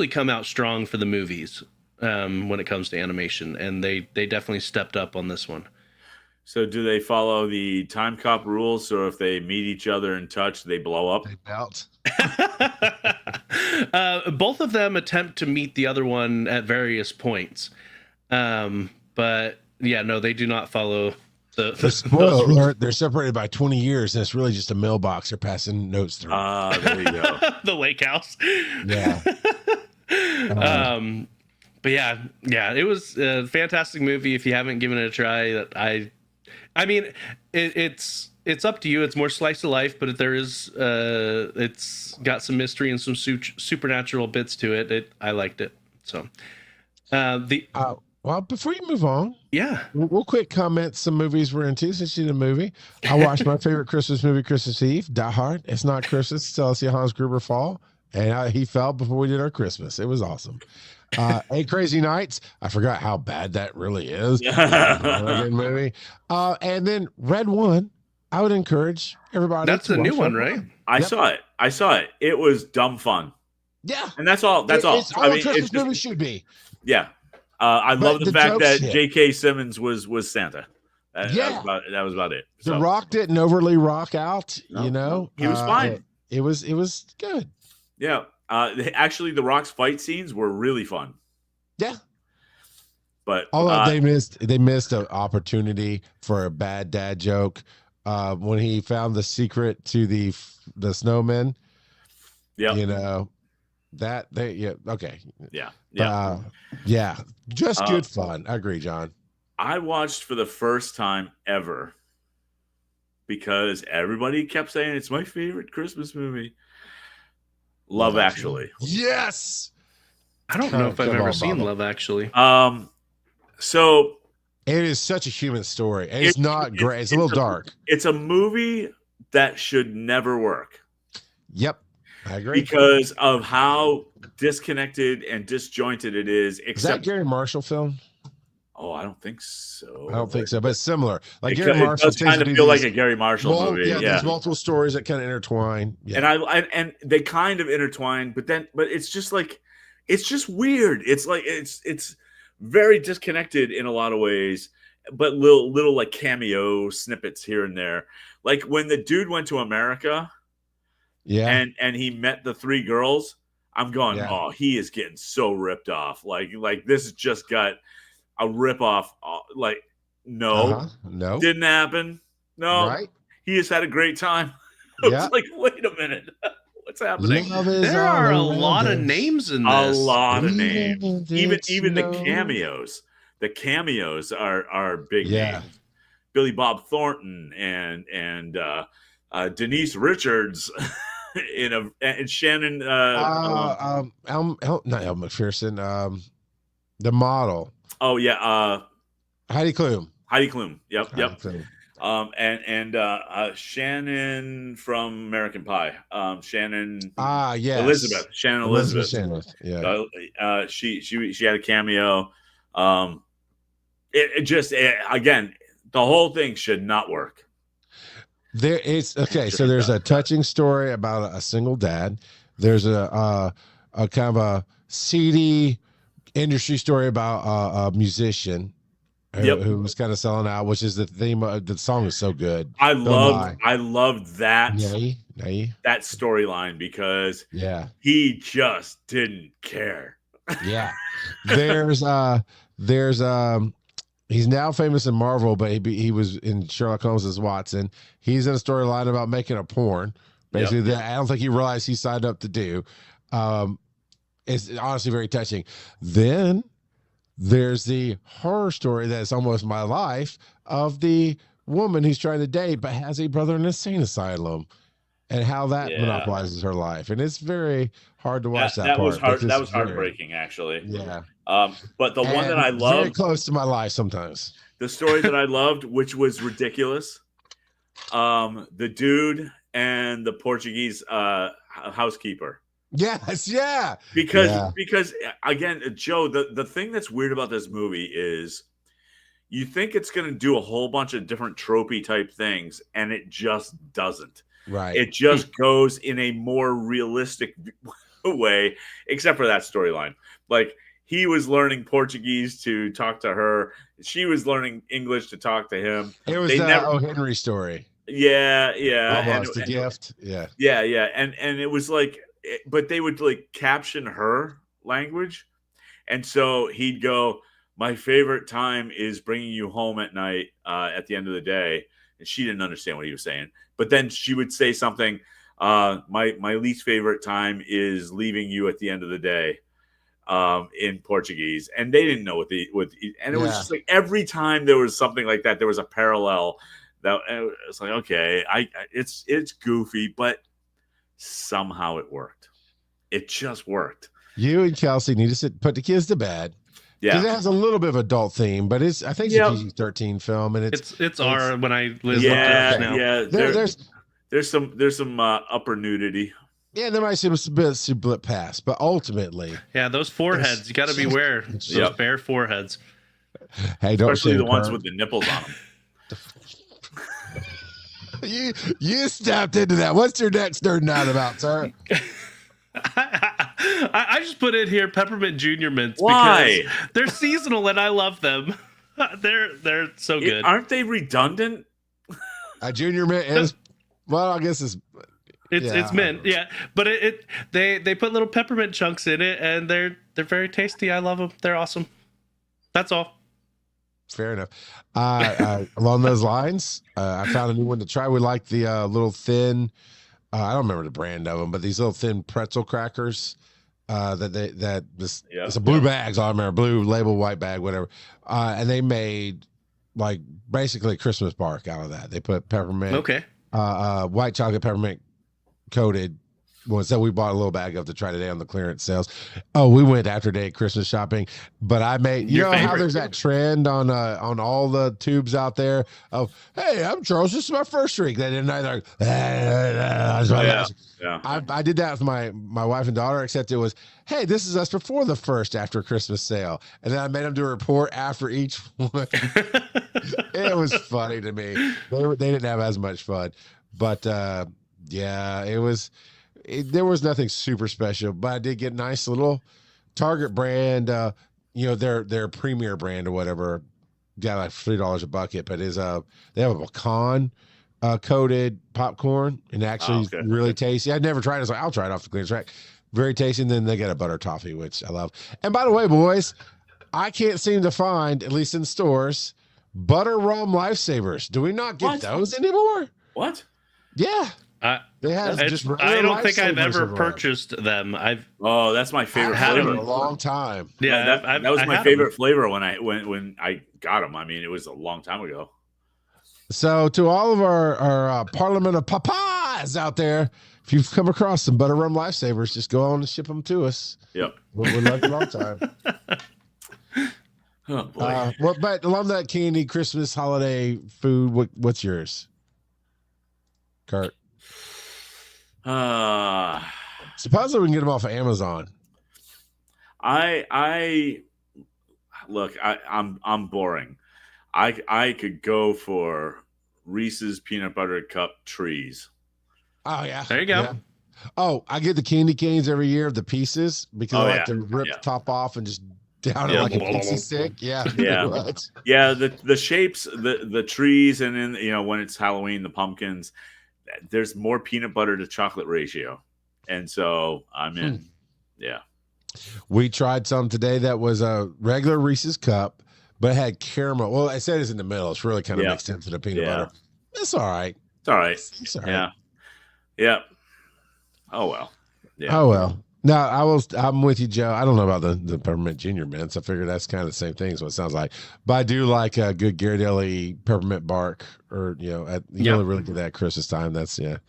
come out strong for the movies when it comes to animation, and they definitely stepped up on this one. So do they follow the time cop rules? So if they meet each other and touch, they blow up? They melt. Both of them attempt to meet the other one at various points. But yeah, no, they do not follow the spoiler alert, they're separated by 20 years, and it's really just a mailbox they're passing notes through. There you go. The lake house. Yeah. But yeah, it was a fantastic movie. If you haven't given it a try, I mean, it's up to you. It's more slice of life, but it's got some mystery and some supernatural bits to it. I liked it. So, well, before you move on, yeah, we'll quick comment some movies we're into since you did a movie. I watched my favorite Christmas movie, Christmas Eve, Die Hard. It's not Christmas until I see Hans Gruber fall, and he fell before we did our Christmas. It was awesome. 8 Crazy Nights. I forgot how bad that really is. Really good movie. And then Red One. I would encourage everybody. That's the new one, right? I saw it. It was dumb fun. Yeah, and that's all. It's all a Christmas movie should be. Yeah. I love the fact that hit. J.K. Simmons was Santa. That was about it. So. The Rock didn't overly rock out, you know. He was fine. It was good. Yeah. Actually, the Rock's fight scenes were really fun. Yeah. But they missed an opportunity for a bad dad joke when he found the secret to the snowmen. Yeah. You know. Okay. Yeah. Just good fun. I agree, John. I watched for the first time ever because everybody kept saying it's my favorite Christmas movie. Love Actually. Yes. I don't know if I've ever seen Love Actually. So it is such a human story. And it's not great. It's a little dark. It's a movie that should never work. Yep. I agree. Because of how disconnected and disjointed it is. Is that Gary Marshall film? Oh, I don't think so. I don't think so, but it's similar. Like Gary Marshall does kind of feel like a Gary Marshall movie. Yeah, there's multiple stories that kind of intertwine. Yeah. And they kind of intertwine, but it's just like it's just weird. It's like it's very disconnected in a lot of ways, but little like cameo snippets here and there. Like when the dude went to America. Yeah, and he met the 3 girls. I'm going, oh, he is getting so ripped off. Like this just got a rip off. Like, no, didn't happen. No, right? He has had a great time. It's like, wait a minute. What's happening? There are a lot of names in this. A lot of names. Even the cameos. The cameos are big names. Billy Bob Thornton and Denise Richards and Shannon not Elle McPherson, the model. Oh yeah, Heidi Klum. Yep. Klum. And Shannon from American Pie. Shannon. Yes. Elizabeth. Shannon Elizabeth. Yeah. She had a cameo. It just again, the whole thing should not work. So there's a touching story about a single dad. There's a kind of a seedy industry story about a musician who was kind of selling out, which is the theme of the song is so good. I loved that that storyline because he just didn't care. Yeah. There's he's now famous in Marvel, but he was in Sherlock Holmes as Watson. He's in a storyline about making a porn. Basically, that I don't think he realized he signed up to do. It's honestly very touching. Then there's the horror story that's almost my life of the woman who's trying to date but has a brother in an insane asylum, and how that monopolizes her life. And it's very hard to watch that part. Was hard. That was heartbreaking, actually. Yeah. But the one that I loved, very close to my life sometimes. The story that I loved, which was ridiculous, the dude and the Portuguese housekeeper. Yes, yeah. Because again, Joe, the thing that's weird about this movie is you think it's going to do a whole bunch of different tropey type things, and it just doesn't. Right. It just goes in a more realistic way, except for that storyline. Like, he was learning Portuguese to talk to her. She was learning English to talk to him. It was that O. Henry story. Yeah. Almost a gift. Yeah. And it was like, but they would like caption her language. And so he'd go, my favorite time is bringing you home at night at the end of the day. And she didn't understand what he was saying. But then she would say something, my least favorite time is leaving you at the end of the day. In Portuguese, and they didn't know and it was just like every time there was something like that, there was a parallel that it's like, okay, it's goofy, but somehow it worked. It just worked. You and Kelsey need to put the kids to bed. Because it has a little bit of adult theme, but I think it's a PG-13 film, and it's R when I live now. Yeah. There's some upper nudity. Yeah, there might be a bit of split pass, but ultimately, those foreheads, you got to beware. Those bare foreheads. Hey, don't especially the ones with the nipples on them. you stepped into that. What's your next nerding out about, sir? I just put in here Peppermint Junior Mints. Why? Because they're seasonal and I love them. They're so good. Aren't they redundant? A Junior Mint is, well, I guess it's mint, but they put little peppermint chunks in it, and they're very tasty. I love them. They're awesome. That's all. Fair enough. Along those lines, I found a new one to try. We like the little thin. I don't remember the brand of them, but these little thin pretzel crackers. It's a blue bags. I remember blue label, white bag, whatever. And they made like basically Christmas bark out of that. They put peppermint, white chocolate peppermint coated ones that we bought a little bag of to try today on the clearance sales. Oh, we went after day Christmas shopping, but I made how there's that trend on all the tubes out there of, hey, I'm Charles, this is my first drink. They didn't either. I did that with my wife and daughter, except it was, hey, this is us before the first after Christmas sale, and then I made them do a report after each one. It was funny to me. They didn't have as much fun, but it was. There was nothing super special, but I did get a nice little Target brand, their premier brand or whatever. Got like $3 a bucket, but they have a pecan coated popcorn, and actually really tasty. I'd never tried it. I was like, I'll try it off the clearance rack. very tasty. And then they got a butter toffee, which I love. And by the way, boys, I can't seem to find, at least in stores, butter rum lifesavers. Do we not get those anymore? What? Yeah. They have just I don't think I've ever everywhere. purchased them. Oh, that's my favorite I've had flavor. them a long time. Yeah, that was my favorite flavor when I got them. I mean, it was a long time ago. So to all of our Parliament of Papas out there, if you've come across some butter rum lifesavers, just go on and ship them to us. Yep. We'd love it all the time. Oh boy. But along that candy, Christmas, holiday food, what's yours? Kurt? Supposedly we can get them off of Amazon. I'm boring. I could go for Reese's peanut butter cup trees. Oh yeah, there you go. Yeah. Oh, I get the candy canes every year, the pieces, because I like to rip the top off and just down it like a pixie stick. Yeah, yeah, yeah. The shapes, the trees, and then when it's Halloween, the pumpkins. There's more peanut butter to chocolate ratio, and so I'm in. Yeah, we tried some today that was a regular Reese's cup, but it had caramel. Well, I said it's in the middle. It's really kind of mixed into the peanut butter. It's all right. It's all right. It's all right. Yeah. Yeah. Oh well. Yeah. Oh well. No, I'm with you, Joe. I don't know about the Peppermint Junior Mints. I figure that's kind of the same thing. Is what it sounds like. But I do like a good Ghirardelli peppermint bark, or you only really get that at Christmas time. That's But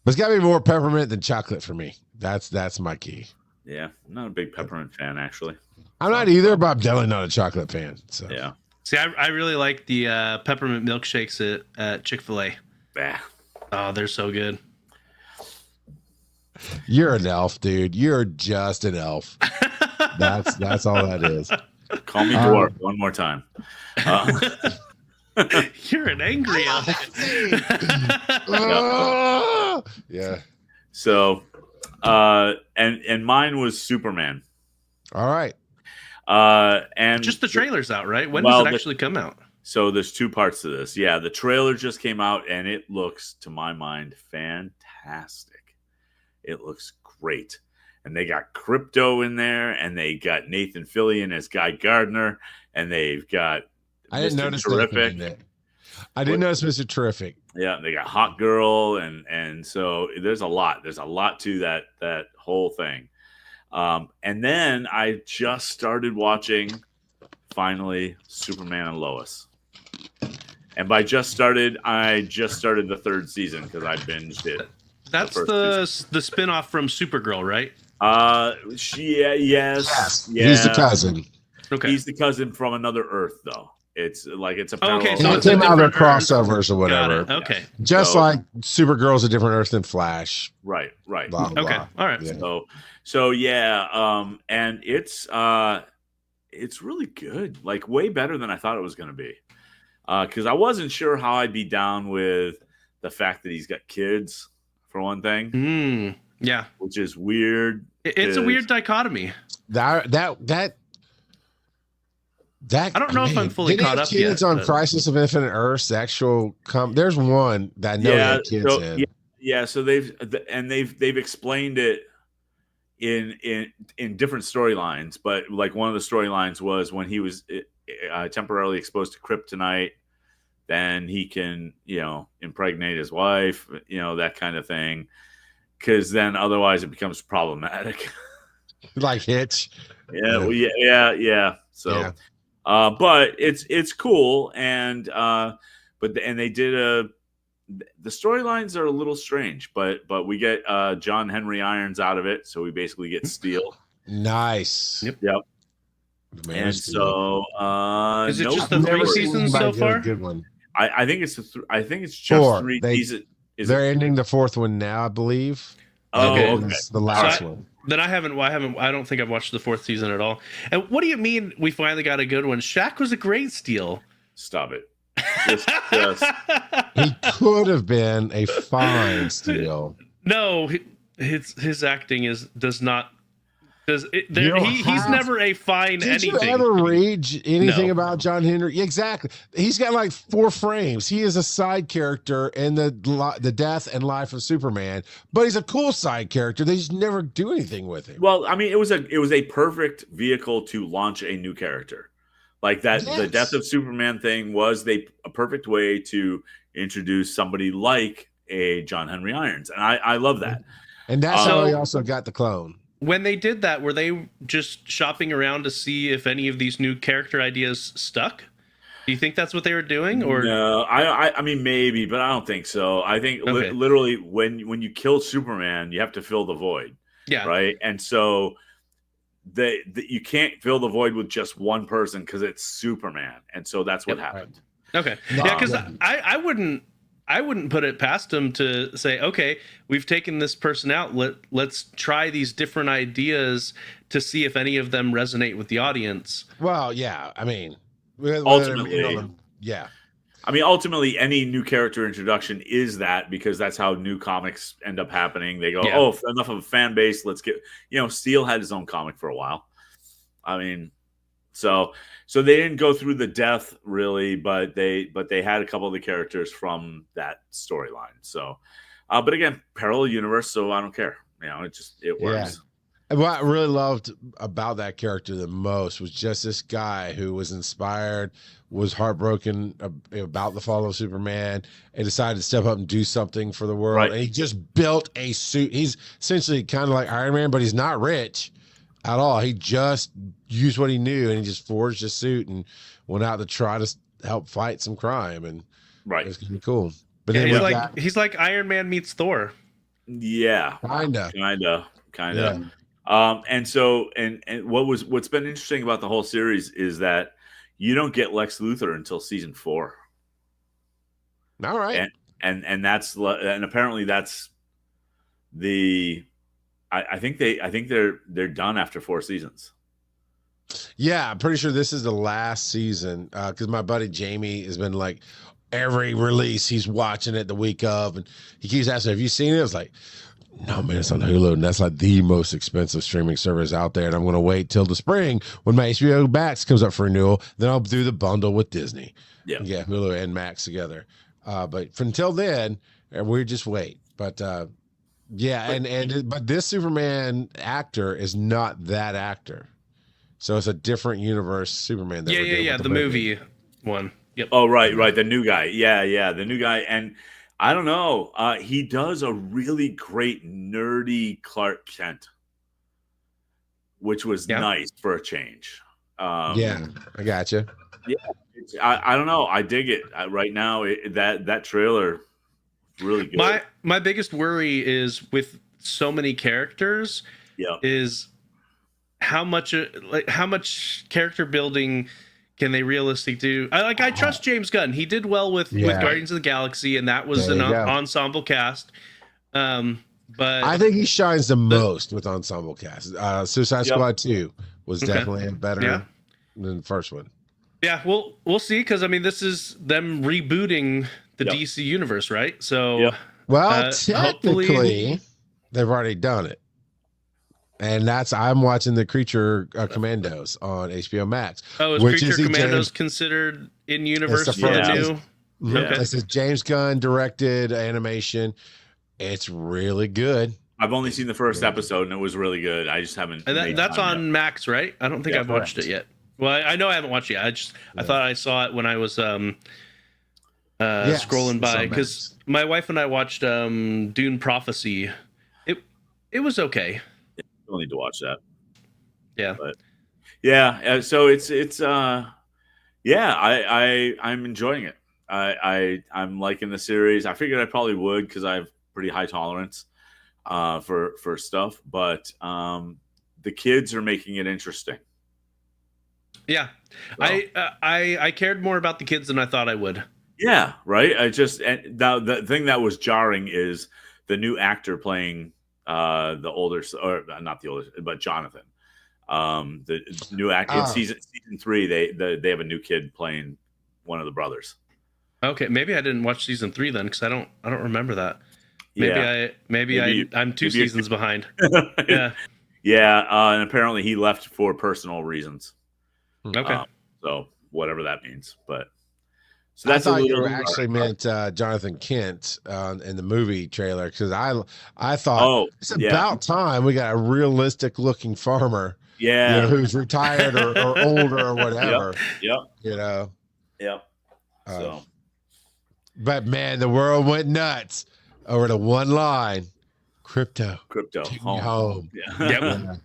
it's got to be more peppermint than chocolate for me. That's my key. Yeah, I'm not a big peppermint fan actually. I'm not either, but I'm definitely not a chocolate fan. So yeah. See, I really like the peppermint milkshakes at Chick-fil-A. Yeah. Oh, they're so good. You're an elf, dude. You're just an elf. That's all that is. Call me dwarf one more time. You're an angry elf. Yeah. So, and mine was Superman. All right. And just the trailer's out, right? When does it actually come out? So there's two parts to this. Yeah, the trailer just came out, and it looks, to my mind, fantastic. It looks great. And they got Crypto in there, and they got Nathan Fillion as Guy Gardner, and they've got I didn't notice Terrific. I didn't notice Mr. Terrific. Yeah, they got Hot Girl, and so there's a lot. There's a lot to that whole thing. And then I just started watching, finally, Superman and Lois. And by I just started the third season because I binged it. That's the spinoff from Supergirl, right? Yes. Yeah. He's the cousin. Okay. He's the cousin from another Earth, though. It's a parallel. Okay, so it's other crossovers or whatever. Okay. Just like Supergirl's a different Earth than Flash. Right. Blah, blah, okay. blah. All right. Yeah. So yeah. And it's really good. Like way better than I thought it was going to be. Because I wasn't sure how I'd be down with the fact that he's got kids, for one thing. Yeah. Which is weird. It's a weird dichotomy. That I don't know if I'm fully caught up yet. Kids on Crisis of Infinite Earths. The actual there's one that I know had kids in. Yeah. So they've explained it in different storylines, but like one of the storylines was when he was temporarily exposed to kryptonite, then he can impregnate his wife, that kind of thing, because then otherwise it becomes problematic. Like Hitch. Yeah. Yeah. So. Yeah. But it's cool, and they did the storylines are a little strange, but we get John Henry Irons out of it, so we basically get Steel. Nice. Yep. And so is it just the 3 seasons so far? Good one. I think it's just 4. 3 seasons. They're ending the 4th one now, I believe. Okay. The last one. Then I don't think I've watched the 4th season at all. And what do you mean we finally got a good one? Shaq was a great Steel. Stop it. He could have been a fine Steel. No, his acting does not Because he's never a fine Did anything. you ever read anything No. about John Henry? Exactly. He's got like 4 frames. He is a side character in the death and life of Superman, but he's a cool side character. They just never do anything with him. Well, I mean, it was a perfect vehicle to launch a new character. Like that, Yes. The death of Superman thing was a perfect way to introduce somebody like a John Henry Irons, and I love that. And that's how he also got the clone. When they did that, were they just shopping around to see if any of these new character ideas stuck? Do you think that's what they were doing? Or no, I mean maybe, but I don't think so. I think literally when you kill Superman, you have to fill the void. Yeah. Right. And so you can't fill the void with just one person because it's Superman, and so that's what happened. Okay. Yeah, because I wouldn't put it past them to say, okay, we've taken this person out. Let's try these different ideas to see if any of them resonate with the audience. Well, yeah. I mean, ultimately, any new character introduction is that, because that's how new comics end up happening. They go, oh, enough of a fan base. Let's get, Steel had his own comic for a while. I mean, so they didn't go through the death really, but they had a couple of the characters from that storyline. So, but again, parallel universe. So I don't care. It works. And what I really loved about that character the most was just this guy who was inspired, was heartbroken about the fall of Superman, and decided to step up and do something for the world. Right. And he just built a suit. He's essentially kind of like Iron Man, but he's not rich at all. He just used what he knew, and he just forged a suit and went out to try to help fight some crime. And it was gonna be cool. But then he's like Iron Man meets Thor. Yeah, kinda. Yeah. And so what's been interesting about the whole series is that you don't get Lex Luthor until season 4. All right. And apparently that's I think they're done after 4 seasons. Yeah, I'm pretty sure this is the last season, because my buddy Jamie has been like, every release he's watching it the week of, and he keeps asking, have you seen it? I was like, no, man, it's on Hulu, and that's like the most expensive streaming service out there, and I'm going to wait till the spring when my HBO Max comes up for renewal. Then I'll do the bundle with Disney. Yeah, Hulu and Max together. But until then, we just wait. But but this Superman actor is not that actor, so it's a different universe Superman. The movie one. Yep. Oh, right, the new guy. Yeah, the new guy. And I don't know. He does a really great nerdy Clark Kent, which was nice for a change. I gotcha. Yeah, I don't know. I dig it right now. That trailer, really good. My biggest worry is with so many characters. Yeah, is how much character building can they realistically do? I trust James Gunn. He did well with Guardians of the Galaxy, and that was an ensemble cast. But I think he shines the most with ensemble cast. Suicide Squad 2 was definitely better than the first one. Yeah, we'll see, because I mean, this is them rebooting the DC universe, right? So, technically, they've already done it. And I'm watching the Creature Commandos on HBO Max. Oh, is Creature Commandos considered in universe for the new? Okay. This is James Gunn directed animation. It's really good. I've only seen the first episode, and it was really good. I just haven't. And that's on Max, right? I don't think I've watched it yet. Well, I know I haven't watched it yet. I thought I saw it when I was scrolling by, because my wife and I watched Dune Prophecy. It was okay. Still need to watch that. Yeah. But so I'm enjoying it. I'm liking the series. I figured I probably would, because I have pretty high tolerance for stuff, but the kids are making it interesting. Yeah. So, I cared more about the kids than I thought I would. Yeah, right. The thing that was jarring is the new actor playing the older, or not the older, but Jonathan. The new actor in season 3, they have a new kid playing one of the brothers. Okay, maybe I didn't watch season 3 then, because I don't remember that. I'm 2 seasons behind. Yeah. Yeah, and apparently he left for personal reasons. Okay. So whatever that means, but so I that's thought you actually meant Jonathan Kent in the movie trailer, because I thought it's about time we got a realistic looking farmer, who's retired or older or whatever. Yep. You know. Yep. So, but man, the world went nuts over the one line, crypto home. Yeah. Yeah.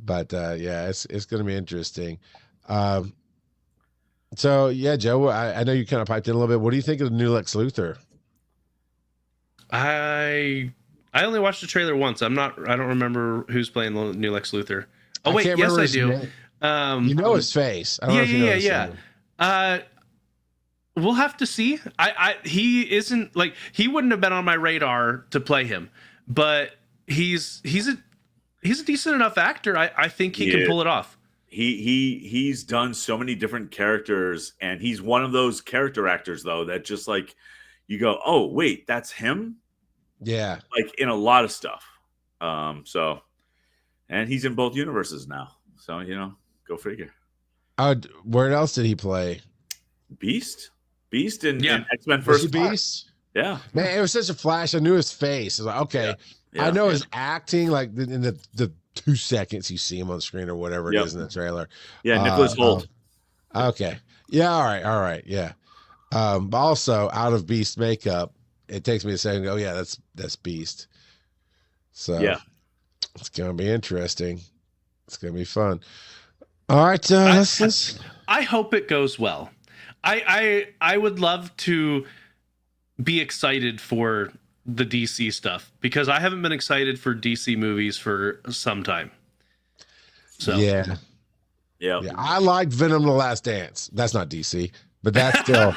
But it's going to be interesting. So yeah, Joe, I know you kind of piped in a little bit. What do you think of the new Lex Luthor? I only watched the trailer once. I don't remember who's playing the new Lex Luthor. Oh wait, yes I do. You know his face. I don't know if you know his name. We'll have to see. He isn't like, he wouldn't have been on my radar to play him, but he's a decent enough actor. I think he can pull it off. He's done so many different characters, and he's one of those character actors though that just like you go, oh wait, that's him. Yeah, like in a lot of stuff. So, and he's in both universes now. So go figure. Where else did he play? Beast in X-Men First Beast. Yeah, man, it was such a flash. I knew his face. I was like, okay, I know his acting. Like in the 2 seconds you see him on the screen or whatever it is in the trailer. Yeah, Nicholas Hoult. Okay. Yeah. All right. Yeah. But also out of Beast makeup, it takes me a second to go, yeah, that's Beast. So it's gonna be interesting. It's gonna be fun. All right, I hope it goes well. I would love to be excited for the DC stuff, because I haven't been excited for DC movies for some time. So yeah. I liked Venom: The Last Dance. That's not DC, but that's still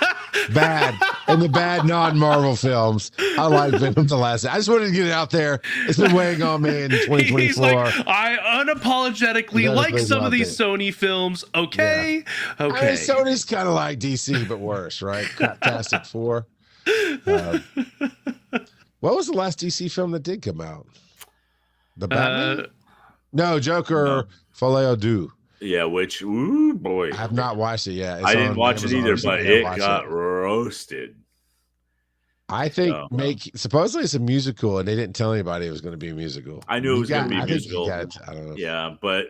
bad. In the bad non-Marvel films, I like Venom: The Last Dance. I just wanted to get it out there. It's been weighing on me in 2024. He's like, I unapologetically like some of these Sony films. Okay. I mean, Sony's kind of like DC, but worse, right? Fantastic Four. What was the last DC film that did come out? The Batman? No, Joker, Folio Do. Yeah, which, ooh, boy. I have not watched it yet. I didn't watch it either, but it got roasted. I think supposedly it's a musical, and they didn't tell anybody it was going to be a musical. I knew it was going to be a musical. I don't know. Yeah, but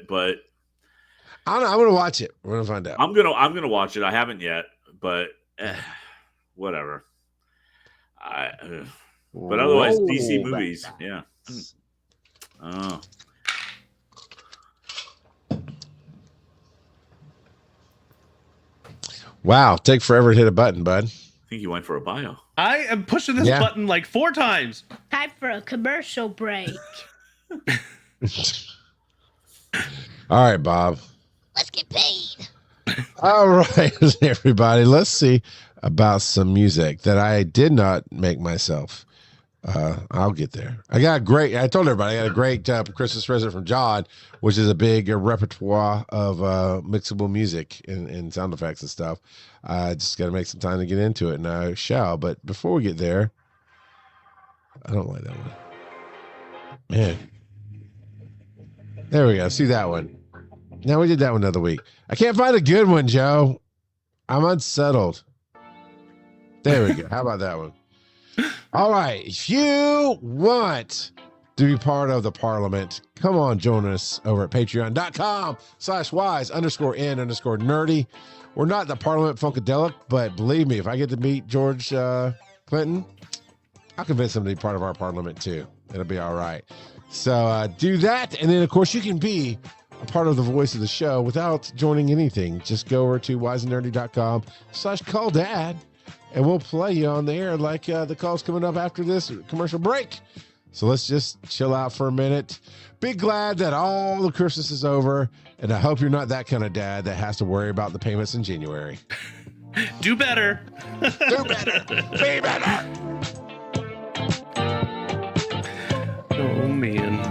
I don't know. I'm going to watch it. We're going to find out. I'm gonna watch it. I haven't yet, but whatever. But otherwise, DC movies, yeah. Oh. Wow, take forever to hit a button, bud. I think you went for a bio. I am pushing this button like 4 times. Time for a commercial break. All right, Bob. Let's get paid. All right, everybody. Let's see about some music that I did not make myself. I'll get there. I told everybody I got a great Christmas present from John, which is a big repertoire of mixable music and sound effects and stuff. I just got to make some time to get into it, and I shall. But before we get there, I don't like that one. Man. There we go. See that one. Now we did that one the other week. I can't find a good one, Joe. I'm unsettled. There we go. How about that one? All right. If you want to be part of the parliament, come on, join us over at patreon.com/wise_n_nerdy. We're not the Parliament Funkadelic, but believe me, if I get to meet George Clinton, I'll convince him to be part of our parliament too. It'll be all right. So do that. And then, of course, you can be a part of the voice of the show without joining anything. Just go over to wiseandnerdy.com/calldad. And we'll play you on the air like the call's coming up after this commercial break. So let's just chill out for a minute. Be glad that all the Christmas is over. And I hope you're not that kind of dad that has to worry about the payments in January. Do better. Do better. Be better. Oh, man.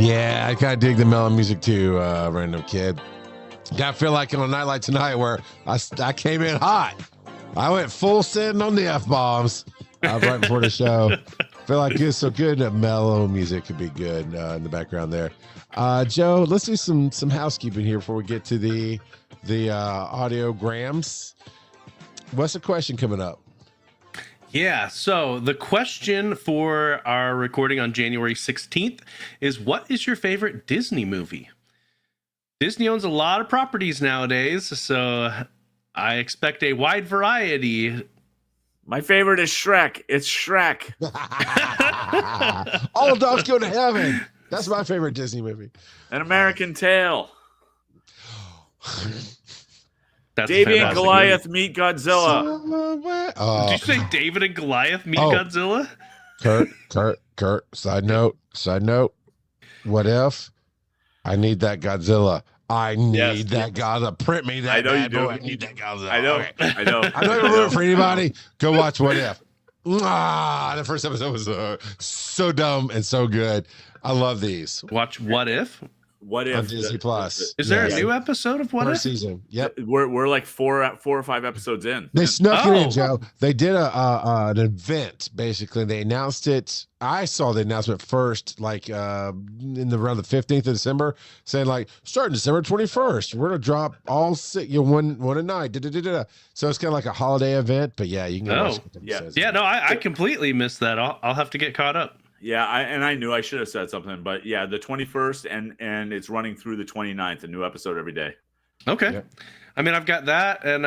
Yeah, I kind of dig the mellow music too, random kid. I feel like on a night like tonight where I came in hot. I went full send on the F-bombs right before the show. Feel like it's so good. Mellow music could be good in the background there. Joe, let's do some housekeeping here before we get to the audiograms. What's the question coming up? Yeah, so the question for our recording on January 16th is, what is your favorite Disney movie? Disney owns a lot of properties nowadays, so I expect a wide variety. My favorite is Shrek. It's Shrek. All dogs go to heaven. That's my favorite Disney movie. An American Tale. That's Davey and Goliath meet Godzilla. Did you say David and Goliath meet Godzilla? Kurt. Side note. What if I need that Godzilla? I need that Godzilla. Print me that. I know you do. I need that Godzilla. I know. Okay. I know. I'm not gonna ruin it for anybody. Go watch What If. The first episode was so dumb and so good. I love these. Watch What If. What If on Disney Plus? Is there a new episode of What If? First season. Yep. We're like four or five episodes in. They snuck it in, Joe. They did an event. Basically, they announced it. I saw the announcement first, like around the 15th of December, saying like starting December 21st, we're gonna drop all six, one a night. So it's kind of like a holiday event. But yeah, you can go watch it. Yeah. No, I completely missed that. I'll have to get caught up. Yeah, I knew I should have said something, but yeah, the 21st and it's running through the 29th, a new episode every day. Okay. Yep. I mean, I've got that, and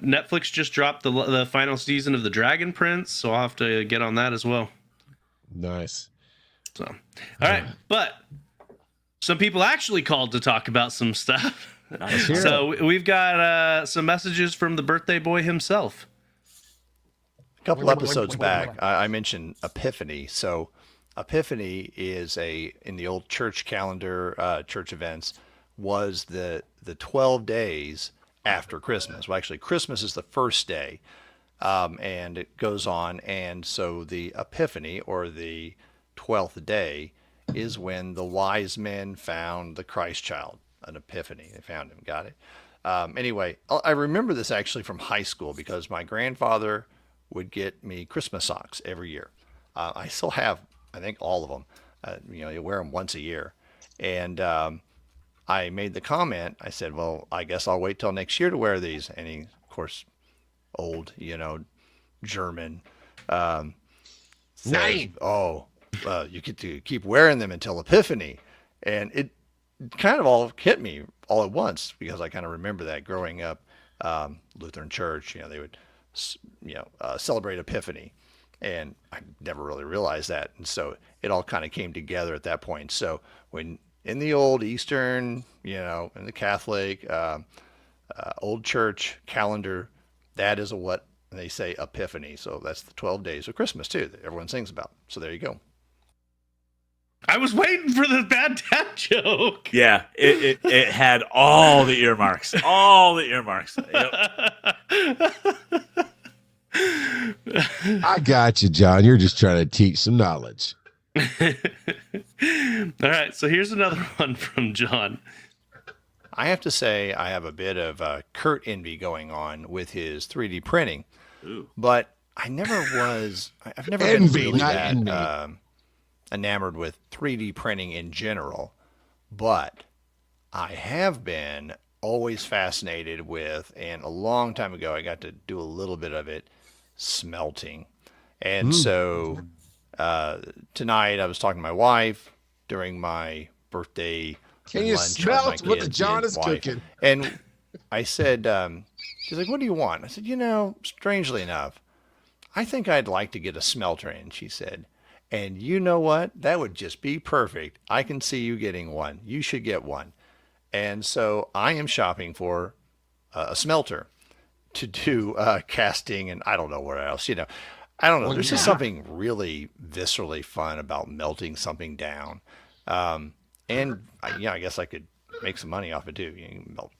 Netflix just dropped the final season of The Dragon Prince, so I'll have to get on that as well. Nice. So, all right, but some people actually called to talk about some stuff. So we've got some messages from the birthday boy himself. A couple episodes back, I mentioned Epiphany. So Epiphany is in the old church calendar, church events, was the 12 days after Christmas. Well, actually, Christmas is the first day, and it goes on. And so the Epiphany, or the 12th day, is when the wise men found the Christ child, an epiphany. They found him, got it. Anyway, I remember this actually from high school because my grandfather would get me Christmas socks every year. I still have, I think, all of them. You wear them once a year. And I made the comment, I said, well, I guess I'll wait till next year to wear these. And he, of course, old, German, said, you get to keep wearing them until Epiphany. And it kind of all hit me all at once because I kind of remember that growing up, Lutheran church, they would celebrate Epiphany, and I never really realized that, and so it all kind of came together at that point. So when in the old Eastern, in the Catholic old church calendar, that is what they say Epiphany. So that's the 12 days of Christmas too that everyone sings about. So there you go. I was waiting for the bad dad joke. Yeah, it had all the earmarks. All the earmarks. Yep. I got you, John. You're just trying to teach some knowledge. All right, so here's another one from John. I have to say I have a bit of Kurt envy going on with his 3D printing. Ooh. But I've never been really that enamored with 3D printing in general, but I have been always fascinated with, and a long time ago I got to do a little bit of it, smelting. And so tonight I was talking to my wife during my birthday Can you lunch smell what the John is cooking? And I said, she's like, what do you want? I said, strangely enough, I think I'd like to get a smelter in, she said. And you know what? That would just be perfect. I can see you getting one. You should get one. And so I am shopping for a smelter to do casting, and I don't know where else. I don't know. There's just something really viscerally fun about melting something down. And I guess I could make some money off it too. You can melt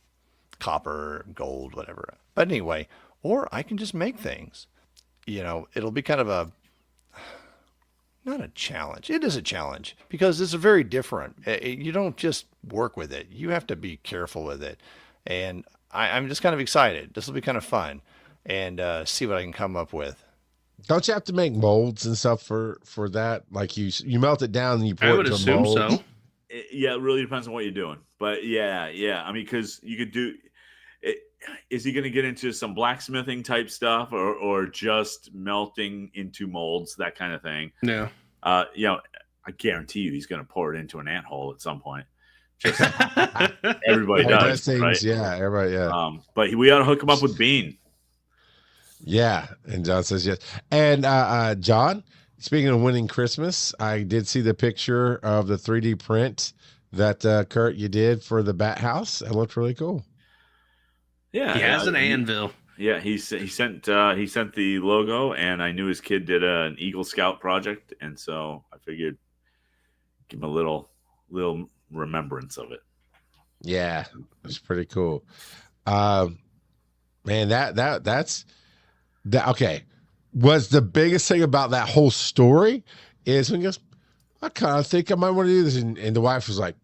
copper, gold, whatever. But anyway, or I can just make things. It'll be kind of not a challenge. It is a challenge because it's very different. You don't just work with it. You have to be careful with it. And I'm just kind of excited. This will be kind of fun and see what I can come up with. Don't you have to make molds and stuff for that? Like you melt it down and you pour it into a mold? I would assume so. Yeah, it really depends on what you're doing. But yeah. I mean, because you could do it. Is he going to get into some blacksmithing type stuff or just melting into molds, that kind of thing? Yeah. I guarantee you he's going to pour it into an anthole at some point. Just everybody does, right? Yeah, everybody, yeah. But we ought to hook him up with Bean. Yeah, and John says yes. And John, speaking of winning Christmas, I did see the picture of the 3D print that Kurt you did for the Bat House. It looked really cool. Yeah, he has an anvil. Yeah, he sent the logo, and I knew his kid did an Eagle Scout project, and so I figured give him a little remembrance of it. Yeah, it's pretty cool. Man, that's. Okay, was the biggest thing about that whole story is when he goes, I kind of think I might want to do this, and the wife was like,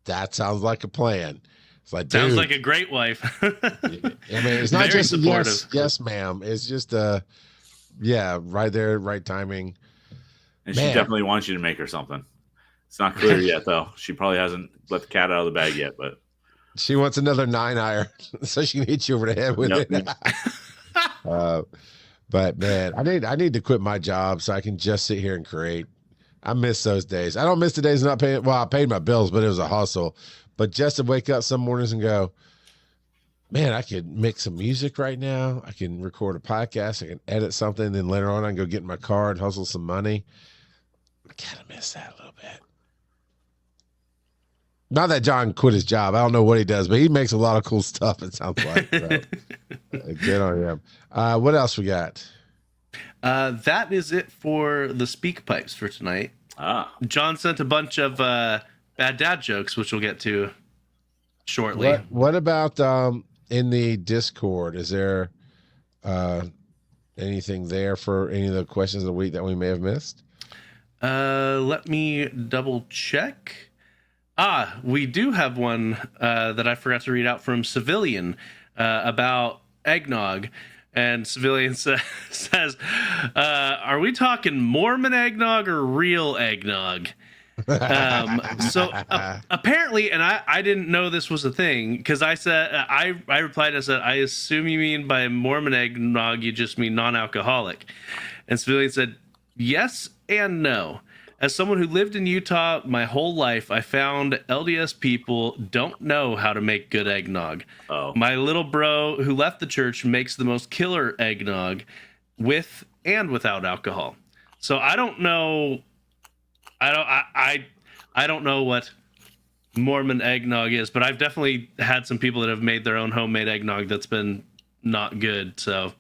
"That sounds like a plan." It's like, sounds like a great wife. I mean, it's not just supportive. Yes, ma'am. It's just right there, right timing. And she definitely wants you to make her something. It's not clear yet, though. She probably hasn't let the cat out of the bag yet, but she wants another 9 iron so she can hit you over the head with it. But man, I need to quit my job so I can just sit here and create. I miss those days. I don't miss the days of not paying. Well, I paid my bills, but it was a hustle. But just to wake up some mornings and go, man, I could mix some music right now. I can record a podcast. I can edit something. And then later on, I can go get in my car and hustle some money. I kind of miss that a little bit. Not that John quit his job. I don't know what he does, but he makes a lot of cool stuff, it sounds like. So, good on him. What else we got? That is it for the speak pipes for tonight. John sent a bunch of bad dad jokes, which we'll get to shortly. What about in the Discord? Is there anything there for any of the questions of the week that we may have missed? Let me double check. We do have one that I forgot to read out from Civilian about eggnog. And Civilian says, are we talking Mormon eggnog or real eggnog? So apparently, and I didn't know this was a thing, because I said, I replied, I said, I assume you mean by Mormon eggnog, you just mean non-alcoholic. And Civilian said, yes and no. As someone who lived in Utah my whole life, I found LDS people don't know how to make good eggnog. Oh. My little bro who left the church makes the most killer eggnog with and without alcohol. So I don't know. I don't know what Mormon eggnog is, but I've definitely had some people that have made their own homemade eggnog that's been not good. So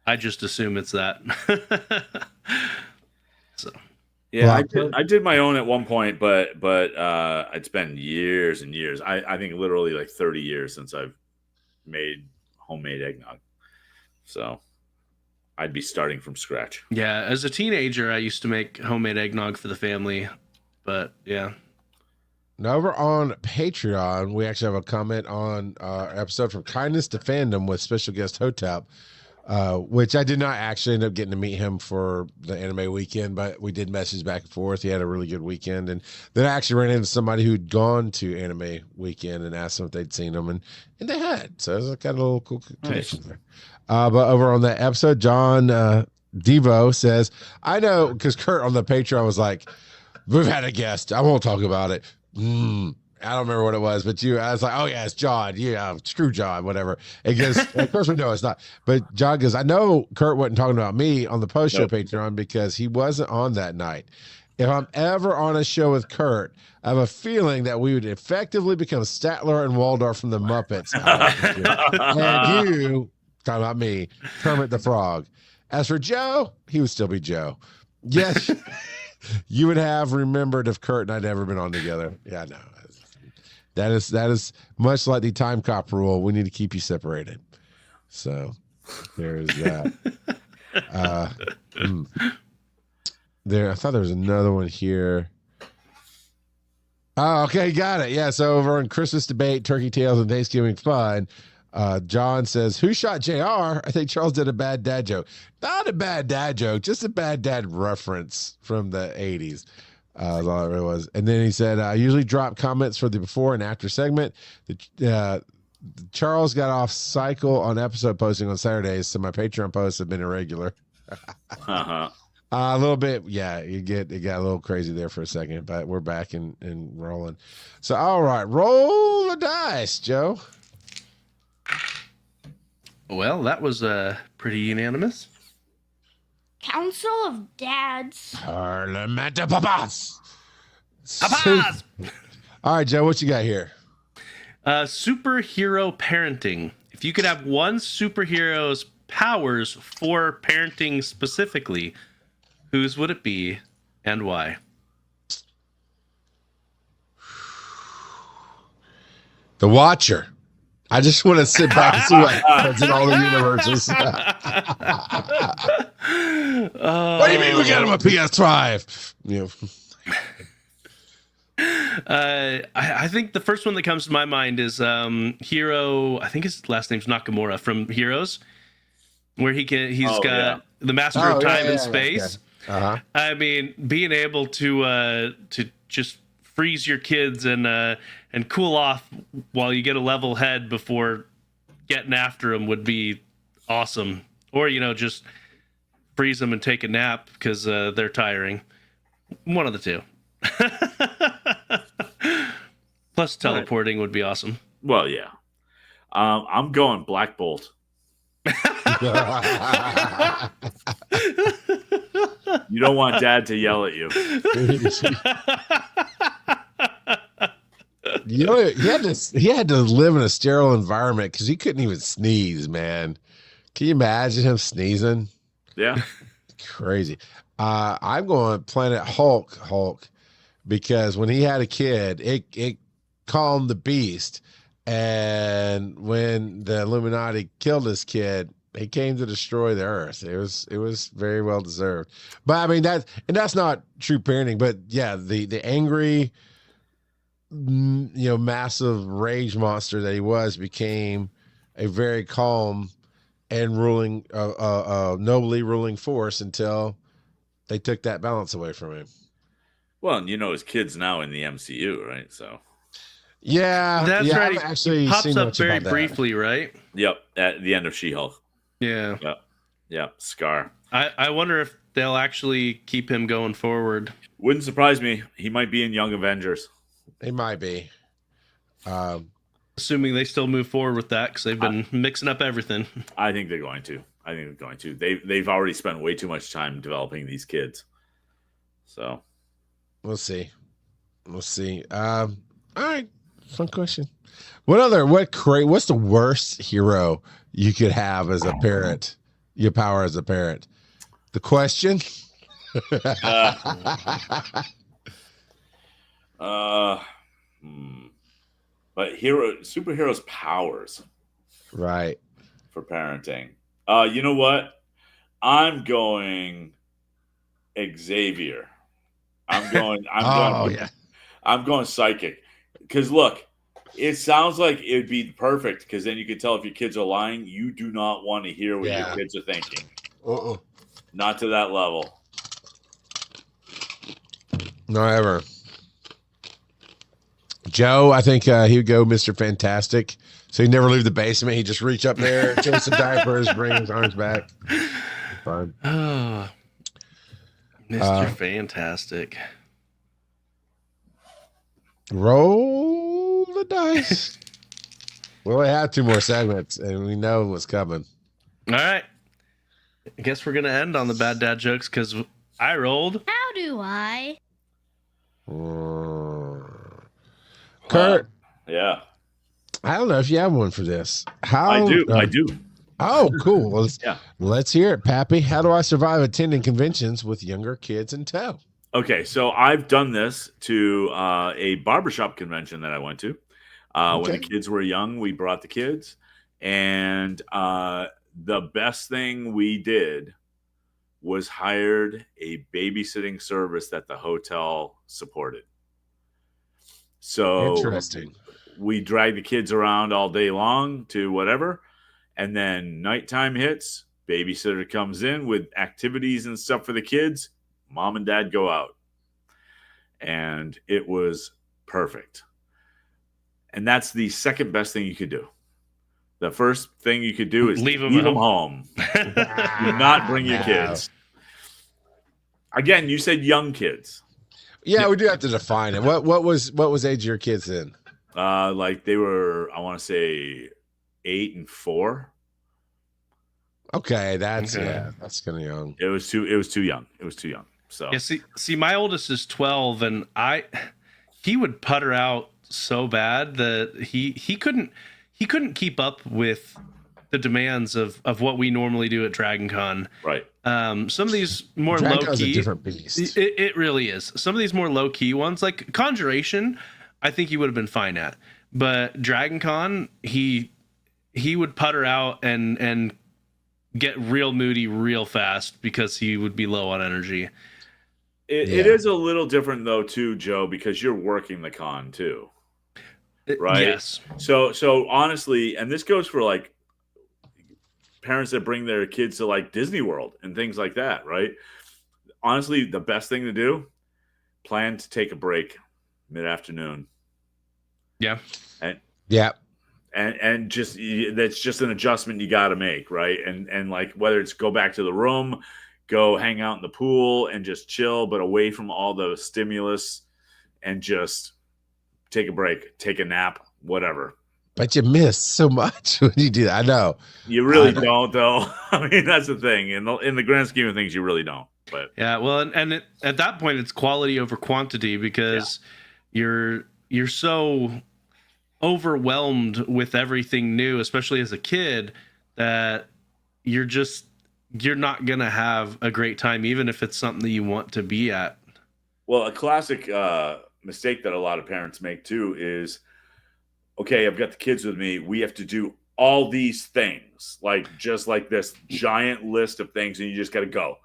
I just assume it's that. So. Yeah, I did my own at one point, but it's been years and years. I think literally like 30 years since I've made homemade eggnog. So I'd be starting from scratch. Yeah, as a teenager, I used to make homemade eggnog for the family, but yeah. Now over on Patreon, we actually have a comment on our episode from Kindness to Fandom with special guest Hotep. Which I did not actually end up getting to meet him for the anime weekend, but we did message back and forth. He had a really good weekend. And then I actually ran into somebody who'd gone to anime weekend and asked them if they'd seen him, and they had. So it was kind of a little cool connection there. But over on that episode, John Devo says, I know, because Kurt on the Patreon was like, we've had a guest. I won't talk about it. I don't remember what it was, but I was like, oh yeah, it's John. Yeah, screw John, whatever. It goes, of course we know it's not. But John goes, I know Kurt wasn't talking about me on the post-show Patreon because he wasn't on that night. If I'm ever on a show with Kurt, I have a feeling that we would effectively become Statler and Waldorf from the Muppets. And you, talking about me, Kermit the Frog. As for Joe, he would still be Joe. Yes, you would have remembered if Kurt and I'd ever been on together. Yeah, no. That is much like the time cop rule. We need to keep you separated. So there's that. I thought there was another one here. Oh, okay, got it. Yeah, so over on Christmas debate, Turkey Tales, and Thanksgiving fun, John says, "Who shot JR? I think Charles did a bad dad joke. Not a bad dad joke, just a bad dad reference from the 80s." That's all it really was. And then he said, "I usually drop comments for the before and after segment. Charles got off cycle on episode posting on Saturdays, so my Patreon posts have been irregular." A little bit, yeah. It got a little crazy there for a second, but we're back and rolling. So, all right, roll the dice, Joe. Well, that was pretty unanimous. Council of Dads. Parliament of Papas. Papas! All right, Joe, what you got here? Superhero parenting. If you could have one superhero's powers for parenting specifically, whose would it be and why? The Watcher. I just want to sit back and see what happens in all the universes. What do you mean we got him a PS5? I think the first one that comes to my mind is Hero. I think his last name's Nakamura from Heroes, where he's got the Master of Time and Space. Okay. I mean, being able to just freeze your kids and cool off while you get a level head before getting after them would be awesome. Or just freeze them and take a nap because they're tiring. One of the two. Plus teleporting would be awesome. Well, yeah. I'm going Black Bolt. You don't want Dad to yell at you. He had to live in a sterile environment because he couldn't even sneeze, man. Can you imagine him sneezing? Yeah. Crazy. I'm going Planet Hulk because when he had a kid, it calmed the beast. And when the Illuminati killed this kid, he came to destroy the earth. It was very well deserved. But I mean that's not true parenting, but yeah, the angry massive rage monster that he was became a very calm and ruling nobly ruling force until they took that balance away from him. Well, and his kid's now in the MCU, right? So yeah, that's right. I've actually he pops seen up very briefly, right? Yep, at the end of She-Hulk. Yeah. Yep. Scar. I wonder if they'll actually keep him going forward. Wouldn't surprise me. He might be in Young Avengers. He might be. Assuming they still move forward with that because they've been mixing up everything. I think they're going to. They've already spent way too much time developing these kids. So we'll see. All right. Fun question. What's the worst hero you could have as a parent? Your power as a parent. The question. But superheroes' powers, right? For parenting. You know what? I'm going Xavier. I'm going psychic. Because look, it sounds like it'd be perfect because then you can tell if your kids are lying. You do not want to hear what your kids are thinking. Not to that level. No, ever. Joe, I think he would go Mr. Fantastic. So he'd never leave the basement. He'd just reach up there, change some diapers, bring his arms back. Fine. Oh, Mr. Fantastic. Roll the dice. We only have 2 more segments, and we know what's coming. All right. I guess we're going to end on the bad dad jokes because I rolled. How do I? Kurt. Yeah. I don't know if you have one for this. I do. Oh, cool. Well, yeah. Let's hear it, Pappy. How do I survive attending conventions with younger kids in tow? Okay, so I've done this to a barbershop convention that I went to. When the kids were young, we brought the kids. And the best thing we did was hired a babysitting service that the hotel supported. So Interesting. we drag the kids around all day long to whatever, and then nighttime hits, babysitter comes in with activities and stuff for the kids. Mom and dad go out. And it was perfect. And that's the second best thing you could do. The first thing you could do is leave them home. Do not bring your kids. Again, you said young kids. Yeah, we do have to define it. What was age of your kids in? Like they were, I want to say 8 and 4. Okay, that's kind of young. It was too young. It was too young. So yeah, see, my oldest is 12, and he would putter out so bad that he couldn't keep up with the demands of what we normally do at Dragon Con. Right. Some of these more Dragon low Con's key, a different beast. It really is. Some of these more low key ones, like Conjuration, I think he would have been fine at. But Dragon Con, he would putter out and get real moody real fast because he would be low on energy. It is a little different though too, Joe, because you're working the con too. Right? Yes. So honestly, and this goes for like parents that bring their kids to like Disney World and things like that, right? Honestly, the best thing to do, plan to take a break mid-afternoon. Yeah. And just that's just an adjustment you got to make, right? And like whether it's go back to the room, go hang out in the pool and just chill, but away from all the stimulus, and just take a break, take a nap, whatever. But you miss so much when you do that. I know. You really don't, though. I mean, that's the thing. In the grand scheme of things, you really don't. But yeah, well, and at that point, it's quality over quantity because you're so overwhelmed with everything new, especially as a kid, that you're not gonna have a great time, even if it's something that you want to be at. Well, a classic mistake that a lot of parents make too is, okay, I've got the kids with me. We have to do all these things, like just like this giant list of things, and you just got to go.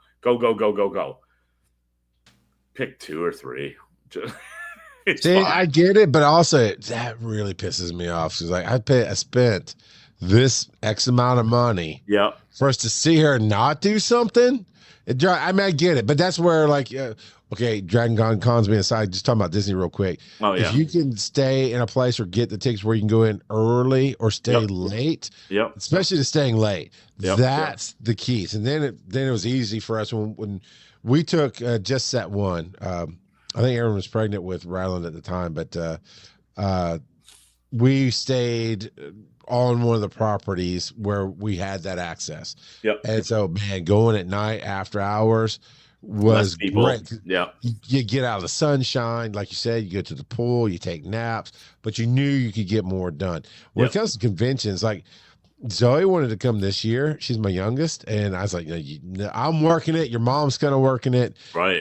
Pick 2 or 3. See, fine. I get it, but also that really pisses me off. She's like, I spent this X amount of money for us to see her not do something. I mean, I get it, but that's where like, okay, Dragon Con's being aside, just talking about Disney real quick. Oh, yeah. If you can stay in a place or get the tickets where you can go in early or stay late, especially to staying late, that's the keys. And then it was easy for us when we took just set one. I think Erin was pregnant with Ryland at the time, but we stayed on one of the properties where we had that access. And so, man, going at night after hours was great. You get out of the sunshine, like you said, you go to the pool, you take naps, but you knew you could get more done. When it comes to conventions, like Zoe wanted to come this year. She's my youngest, and I was like, I'm working it. Your mom's kind of working it. Right.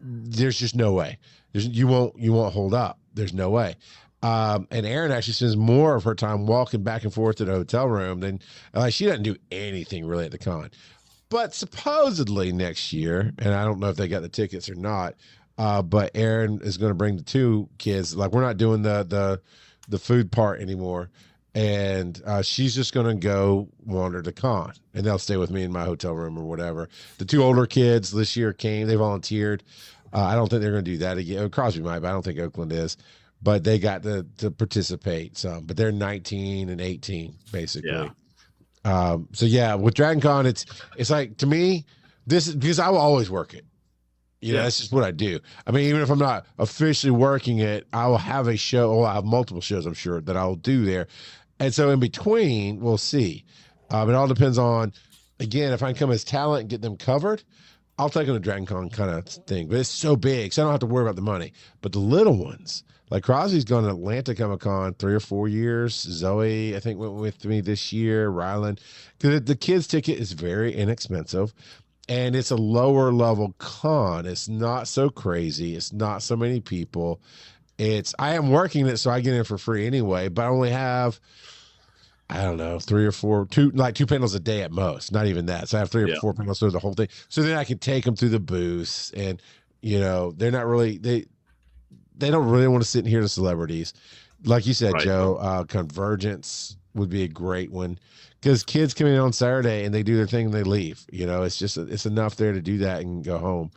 There's just no way. You won't hold up. There's no way. And Erin actually spends more of her time walking back and forth to the hotel room than she doesn't do anything really at the con. But supposedly next year, and I don't know if they got the tickets or not, but Erin is going to bring the 2 kids. Like, we're not doing the food part anymore. And she's just going to go wander the con, and they'll stay with me in my hotel room or whatever. The 2 older kids this year came. They volunteered. I don't think they're going to do that again. Crosby might, but I don't think Oakland is. But they got to participate some. But they're 19 and 18, basically. So, yeah, with Dragon Con, it's like, to me, this is because I will always work it. You know, that's just what I do. I mean, even if I'm not officially working it, I will have a show. Or I'll have multiple shows, I'm sure, that I'll do there. And so in between, we'll see. It all depends on, again, if I can come as talent and get them covered, I'll take them to Dragon Con kind of thing. But it's so big, so I don't have to worry about the money. But the little ones, like Crosby's gone to Atlanta Comic Con 3 or 4 years. Zoe, I think, went with me this year. Ryland. Because the kids' ticket is very inexpensive. And it's a lower level con. It's not so crazy. It's not so many people. I am working it, so I get in for free anyway, but I only have I don't know, 3 or 4, two panels a day at most, not even that. So I have 3 or 4 panels through the whole thing. So then I can take them through the booths, and they're not really they don't really want to sit and hear the celebrities. Like you said, Right. Joe, Convergence would be a great one, because kids come in on Saturday and they do their thing and they leave. It's enough there to do that and go home.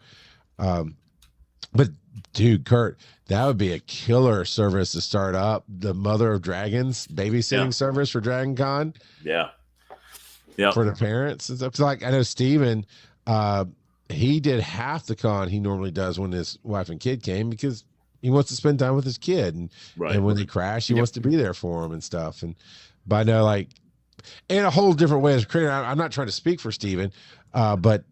But dude, Kurt, that would be a killer service to start up, the Mother of Dragons babysitting service for Dragon Con. Yeah. For the parents. It's like, I know Steven, he did half the con he normally does when his wife and kid came, because he wants to spend time with his kid, and when they crash, he wants to be there for them and stuff. But I know, like, in a whole different way as a creator, I'm not trying to speak for Steven, but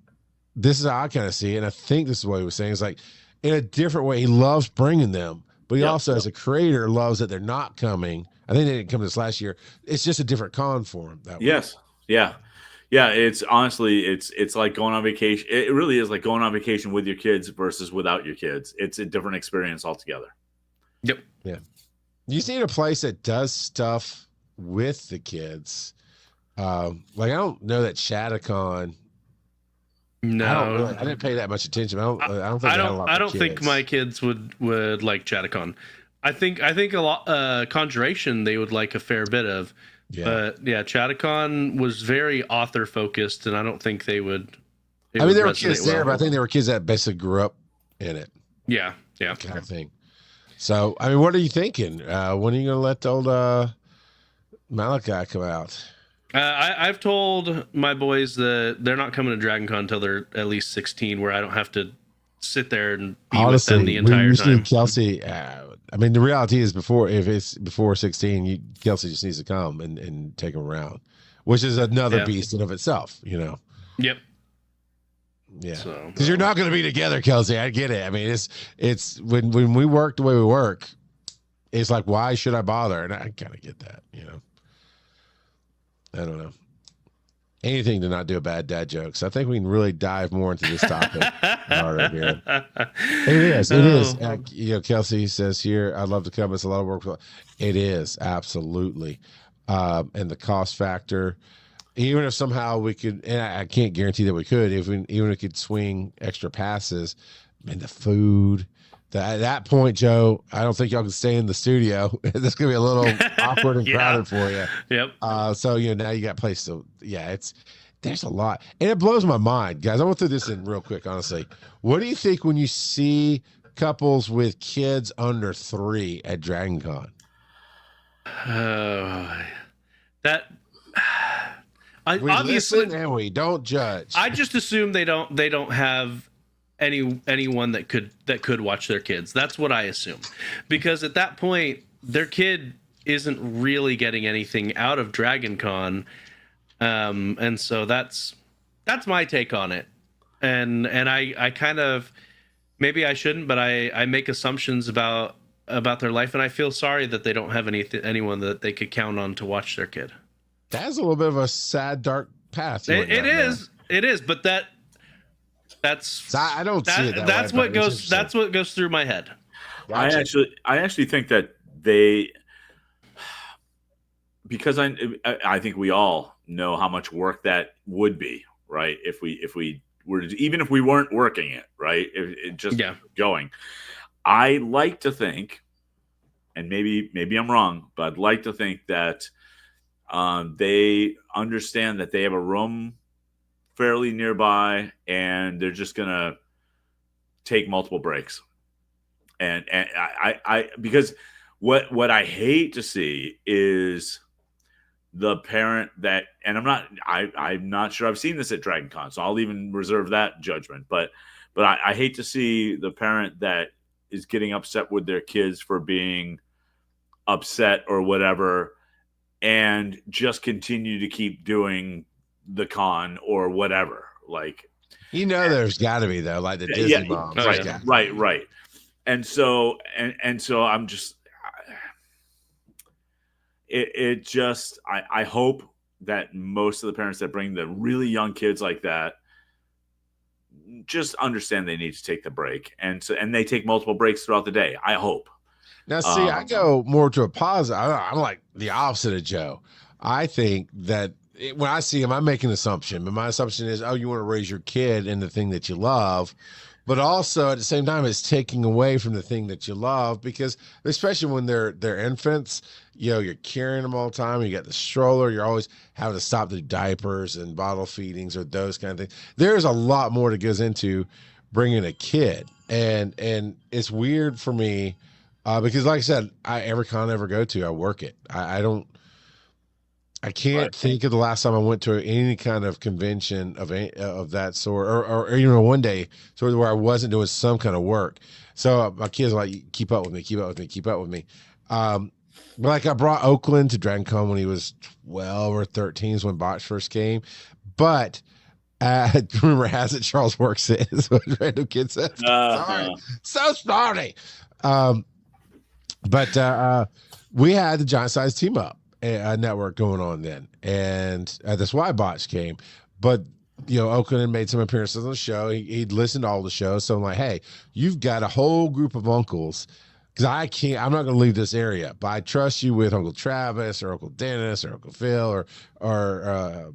this is how I kind of see it, and I think this is what he was saying. It's like, in a different way, he loves bringing them, but he also, as a creator, loves that they're not coming. I think they didn't come this last year. It's just a different con for him. Yes. Yeah. Yeah. It's honestly, it's like going on vacation. It really is like going on vacation with your kids versus without your kids. It's a different experience altogether. Yep. Yeah. You just need a place that does stuff with the kids. Like, I don't know that Shadacon. No, I didn't pay that much attention. I don't think my kids would like Chatacon. I think a lot Conjuration they would like a fair bit of. Yeah. But yeah, Chatacon was very author focused, and I don't think they would. There were kids there, but I think there were kids that basically grew up in it. Yeah. Kind of thing. So, what are you thinking? When are you going to let the old Malachi come out? I've told my boys that they're not coming to Dragon Con until they're at least 16, where I don't have to sit there and be with them the entire time. Kelsey, the reality is, if it's before 16, Kelsey just needs to come and take them around, which is another beast in of itself, Yep. Yeah. Because you're not going to be together, Kelsey. I get it. It's when we work the way we work, it's like, why should I bother? And I kind of get that, I don't know. Anything to not do a bad dad joke. So I think we can really dive more into this topic. Harder here. It is. Kelsey says here, I'd love to come. It's a lot of work. It is, absolutely. And the cost factor, even if somehow we could, and I can't guarantee that we could, even if we could swing extra passes, and the food. At that point, Joe, I don't think y'all can stay in the studio. This is gonna be a little awkward and crowded for you. Yep. So now you got place to. Yeah, there's a lot, and it blows my mind, guys. I want to throw this in real quick. Honestly, what do you think when you see couples with kids under 3 at Dragon Con? We obviously listen and we don't judge. I just assume they don't have anyone that could watch their kids. That's what I assume, because at that point their kid isn't really getting anything out of Dragon Con, and so that's my take on it. And I kind of, maybe I shouldn't, but I make assumptions about their life, and I feel sorry that they don't have anyone that they could count on to watch their kid. That's a little bit of a sad, dark path. It is, but that's I don't see it. That's what goes through my head. Gotcha. I actually think that because I think we all know how much work that would be, right? If we were, even if we weren't working it, right? Going. I like to think, and maybe I'm wrong, but I'd like to think that they understand that they have a room fairly nearby, and they're just gonna take multiple breaks. And I because what I hate to see is the parent that, and I'm not sure I've seen this at Dragon Con, so I'll even reserve that judgment. But I hate to see the parent that is getting upset with their kids for being upset or whatever, and just continue to keep doing the con or whatever. Like, there's got to be, though, like the Disney moms. Right. And so I'm just, I hope that most of the parents that bring the really young kids like that just understand they need to take the break, and they take multiple breaks throughout the day. I hope. Now, see, I go more to a positive. I'm like the opposite of Joe. I think that when I see him, I make an assumption, but my assumption is, oh, you want to raise your kid in the thing that you love, but also at the same time, it's taking away from the thing that you love, because especially when they're infants, you're carrying them all the time. You got the stroller. You're always having to stop the diapers and bottle feedings or those kind of things. There's a lot more that goes into bringing a kid, and it's weird for me because, like I said, every con I ever go to, I work it. I can't think of the last time I went to any kind of convention of that sort, or even one day sort of where I wasn't doing some kind of work. So my kids are like, keep up with me, keep up with me, keep up with me. But like I brought Oakland to Dragon Con when he was 12 or 13 is when Botch first came. But rumor has it Charles works it is what random kid said. Sorry. So sorry. But we had the Giant Size Team Up network going on then, and that's why Botch came. But Oakland had made some appearances on the show. He'd listened to all the shows, so I'm like, hey, you've got a whole group of uncles, because I'm not going to leave this area, but I trust you with Uncle Travis or Uncle Dennis or Uncle Phil or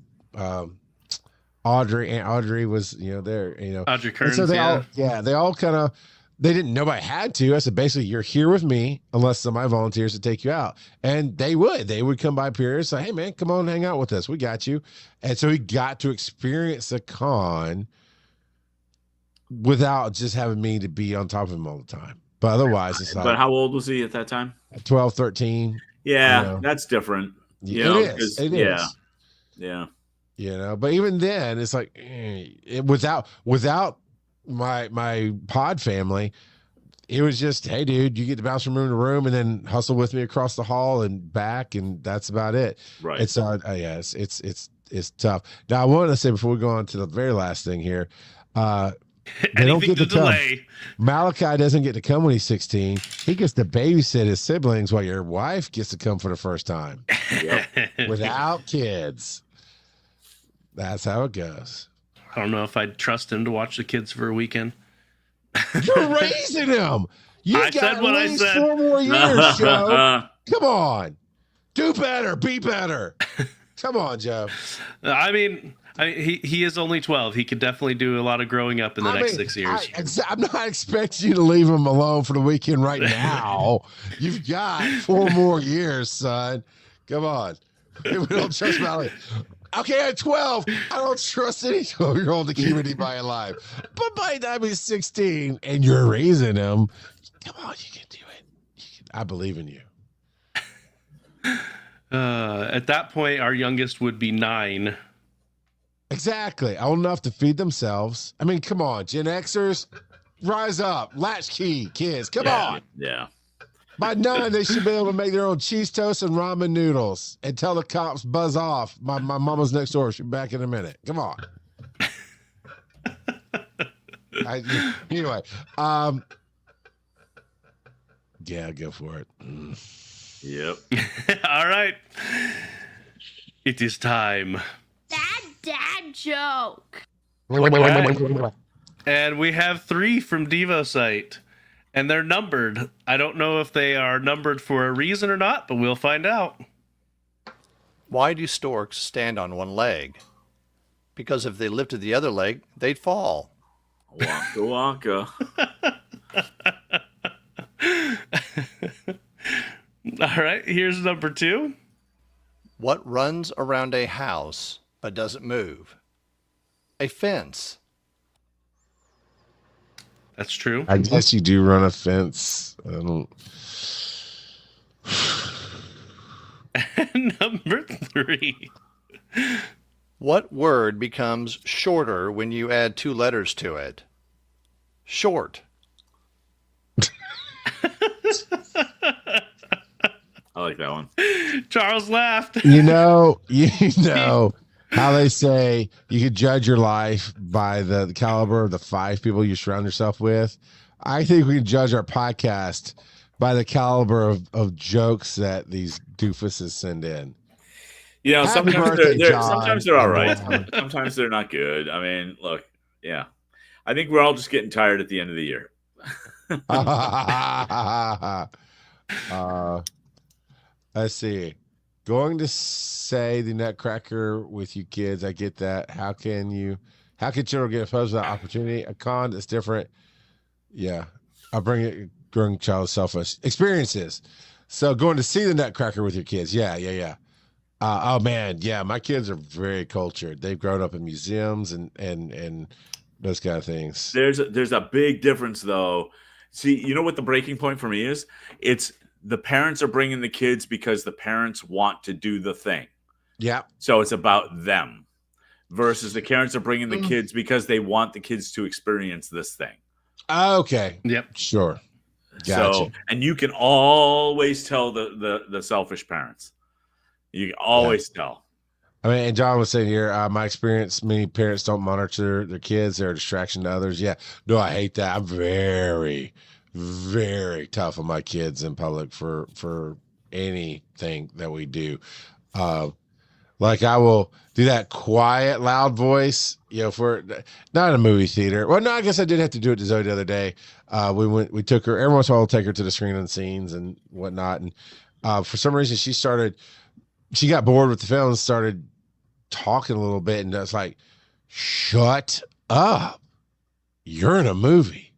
Audrey. Aunt Audrey was there. Audrey Kearns. So they all kind of. They didn't. Nobody had to. I said, basically, you're here with me unless somebody volunteers to take you out. And they would. They would come by Piers, say, hey, man, come on, hang out with us. We got you. And so he got to experience a con without just having me to be on top of him all the time. But otherwise, it's like. But how old was he at that time? 12, 13. Yeah, that's different. It is. Yeah. But even then, it's like without my pod family, it was just, hey dude, you get to bounce from room to room and then hustle with me across the hall and back, and that's about it. Right. It's it's tough. Now I want to say before we go on to the very last thing here, they don't get to delay. Malachi doesn't get to come when he's 16. He gets to babysit his siblings while your wife gets to come for the first time. Yep. Without kids. That's how it goes. I don't know if I'd trust him to watch the kids for a weekend. You're raising him. You've got at least 4 more years, Joe. Come on. Do better. Be better. Come on, Joe. I mean, he is only 12. He could definitely do a lot of growing up in the next 6 years. I'm not expecting you to leave him alone for the weekend right now. You've got 4 more years, son. Come on. We don't trust Valley. Okay, at 12, I don't trust any 12-year-old to keep anybody alive. But by the time he's 16 and you're raising him, come on, you can do it. I believe in you. At that point, our youngest would be 9. Exactly. Old enough to feed themselves. I mean, come on, Gen Xers, rise up. Latchkey kids, come on. Yeah. By 9, they should be able to make their own cheese toast and ramen noodles and tell the cops buzz off. My mama's next door. She'll be back in a minute. Come on. Anyway, yeah, go for it. Yep. All right. It is time. Dad joke. And we have 3 from DevoSite. And they're numbered. I don't know if they are numbered for a reason or not, but we'll find out. Why do storks stand on one leg? Because if they lifted the other leg, they'd fall. Wonka wonka. All right, here's number 2. What runs around a house but doesn't move? A fence. That's true. I guess you do run a fence. I don't. Number 3. What word becomes shorter when you add 2 letters to it? Short. I like that one. Charles laughed. You know how they say you could judge your life by the caliber of the 5 people you surround yourself with. I think we can judge our podcast by the caliber of jokes that these doofuses send in. Sometimes they're all right. Sometimes they're not good. I mean, look, yeah. I think we're all just getting tired at the end of the year. Let's see. going to say the Nutcracker with you kids. I get that. How can children get opposed to that opportunity? A con that's different. Yeah. I'll bring it growing child selfish experiences. So going to see the Nutcracker with your kids. Yeah. Oh man, yeah, my kids are very cultured. They've grown up in museums and those kind of things. There's a big difference though. See, you know what the breaking point for me is? It's the parents are bringing the kids because the parents want to do the thing. Yeah. So it's about them versus the parents are bringing the kids because they want the kids to experience this thing. Okay. Yep. Sure. Gotcha. So, and you can always tell the selfish parents. You can always tell. I mean, and John was saying here, my experience, many parents don't monitor their kids. They're a distraction to others. Yeah. No, I hate that. I'm very, very tough on my kids in public for anything that we do. Like I will do that quiet, loud voice, if we're not in a movie theater. Well, no, I guess I did have to do it to Zoe the other day. We took her, every once in a while, we'll take her to the screen and scenes and whatnot. And for some reason, she got bored with the film and started talking a little bit. And I was like, shut up. You're in a movie.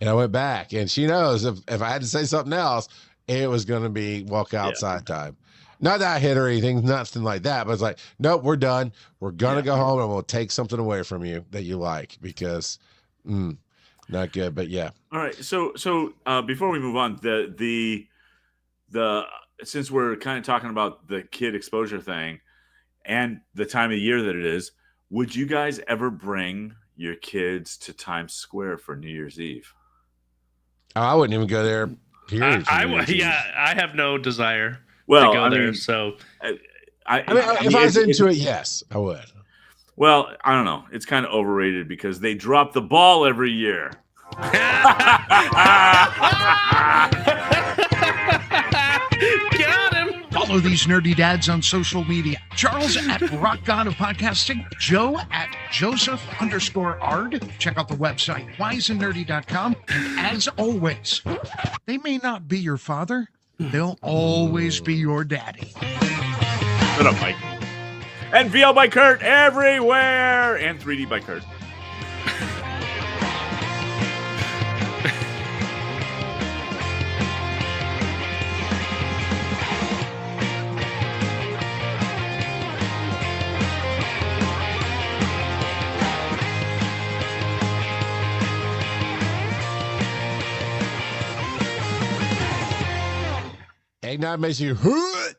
And I went back and she knows if I had to say something else, it was going to be walk outside time. Not that I hit her or anything, nothing like that. But it's like, nope, we're done. We're going to go home and we'll take something away from you that you like because not good. But yeah. All right. So before we move on, the since we're kind of talking about the kid exposure thing and the time of year that it is, would you guys ever bring your kids to Times Square for New Year's Eve? Oh, I wouldn't even go there. Period. I have no desire to go there. So, I mean, if I was into it, yes, I would. Well, I don't know. It's kind of overrated because they drop the ball every year. Got him. Follow these nerdy dads on social media. Charles at Rock God of Podcasting. Joe at Joseph_Ard. Check out the website wiseandnerdy.com. And as always, they may not be your father. They'll always be your daddy. Shut up, Mike. And VL by Kurt everywhere. And 3D by Kurt. Eggnog makes you hood.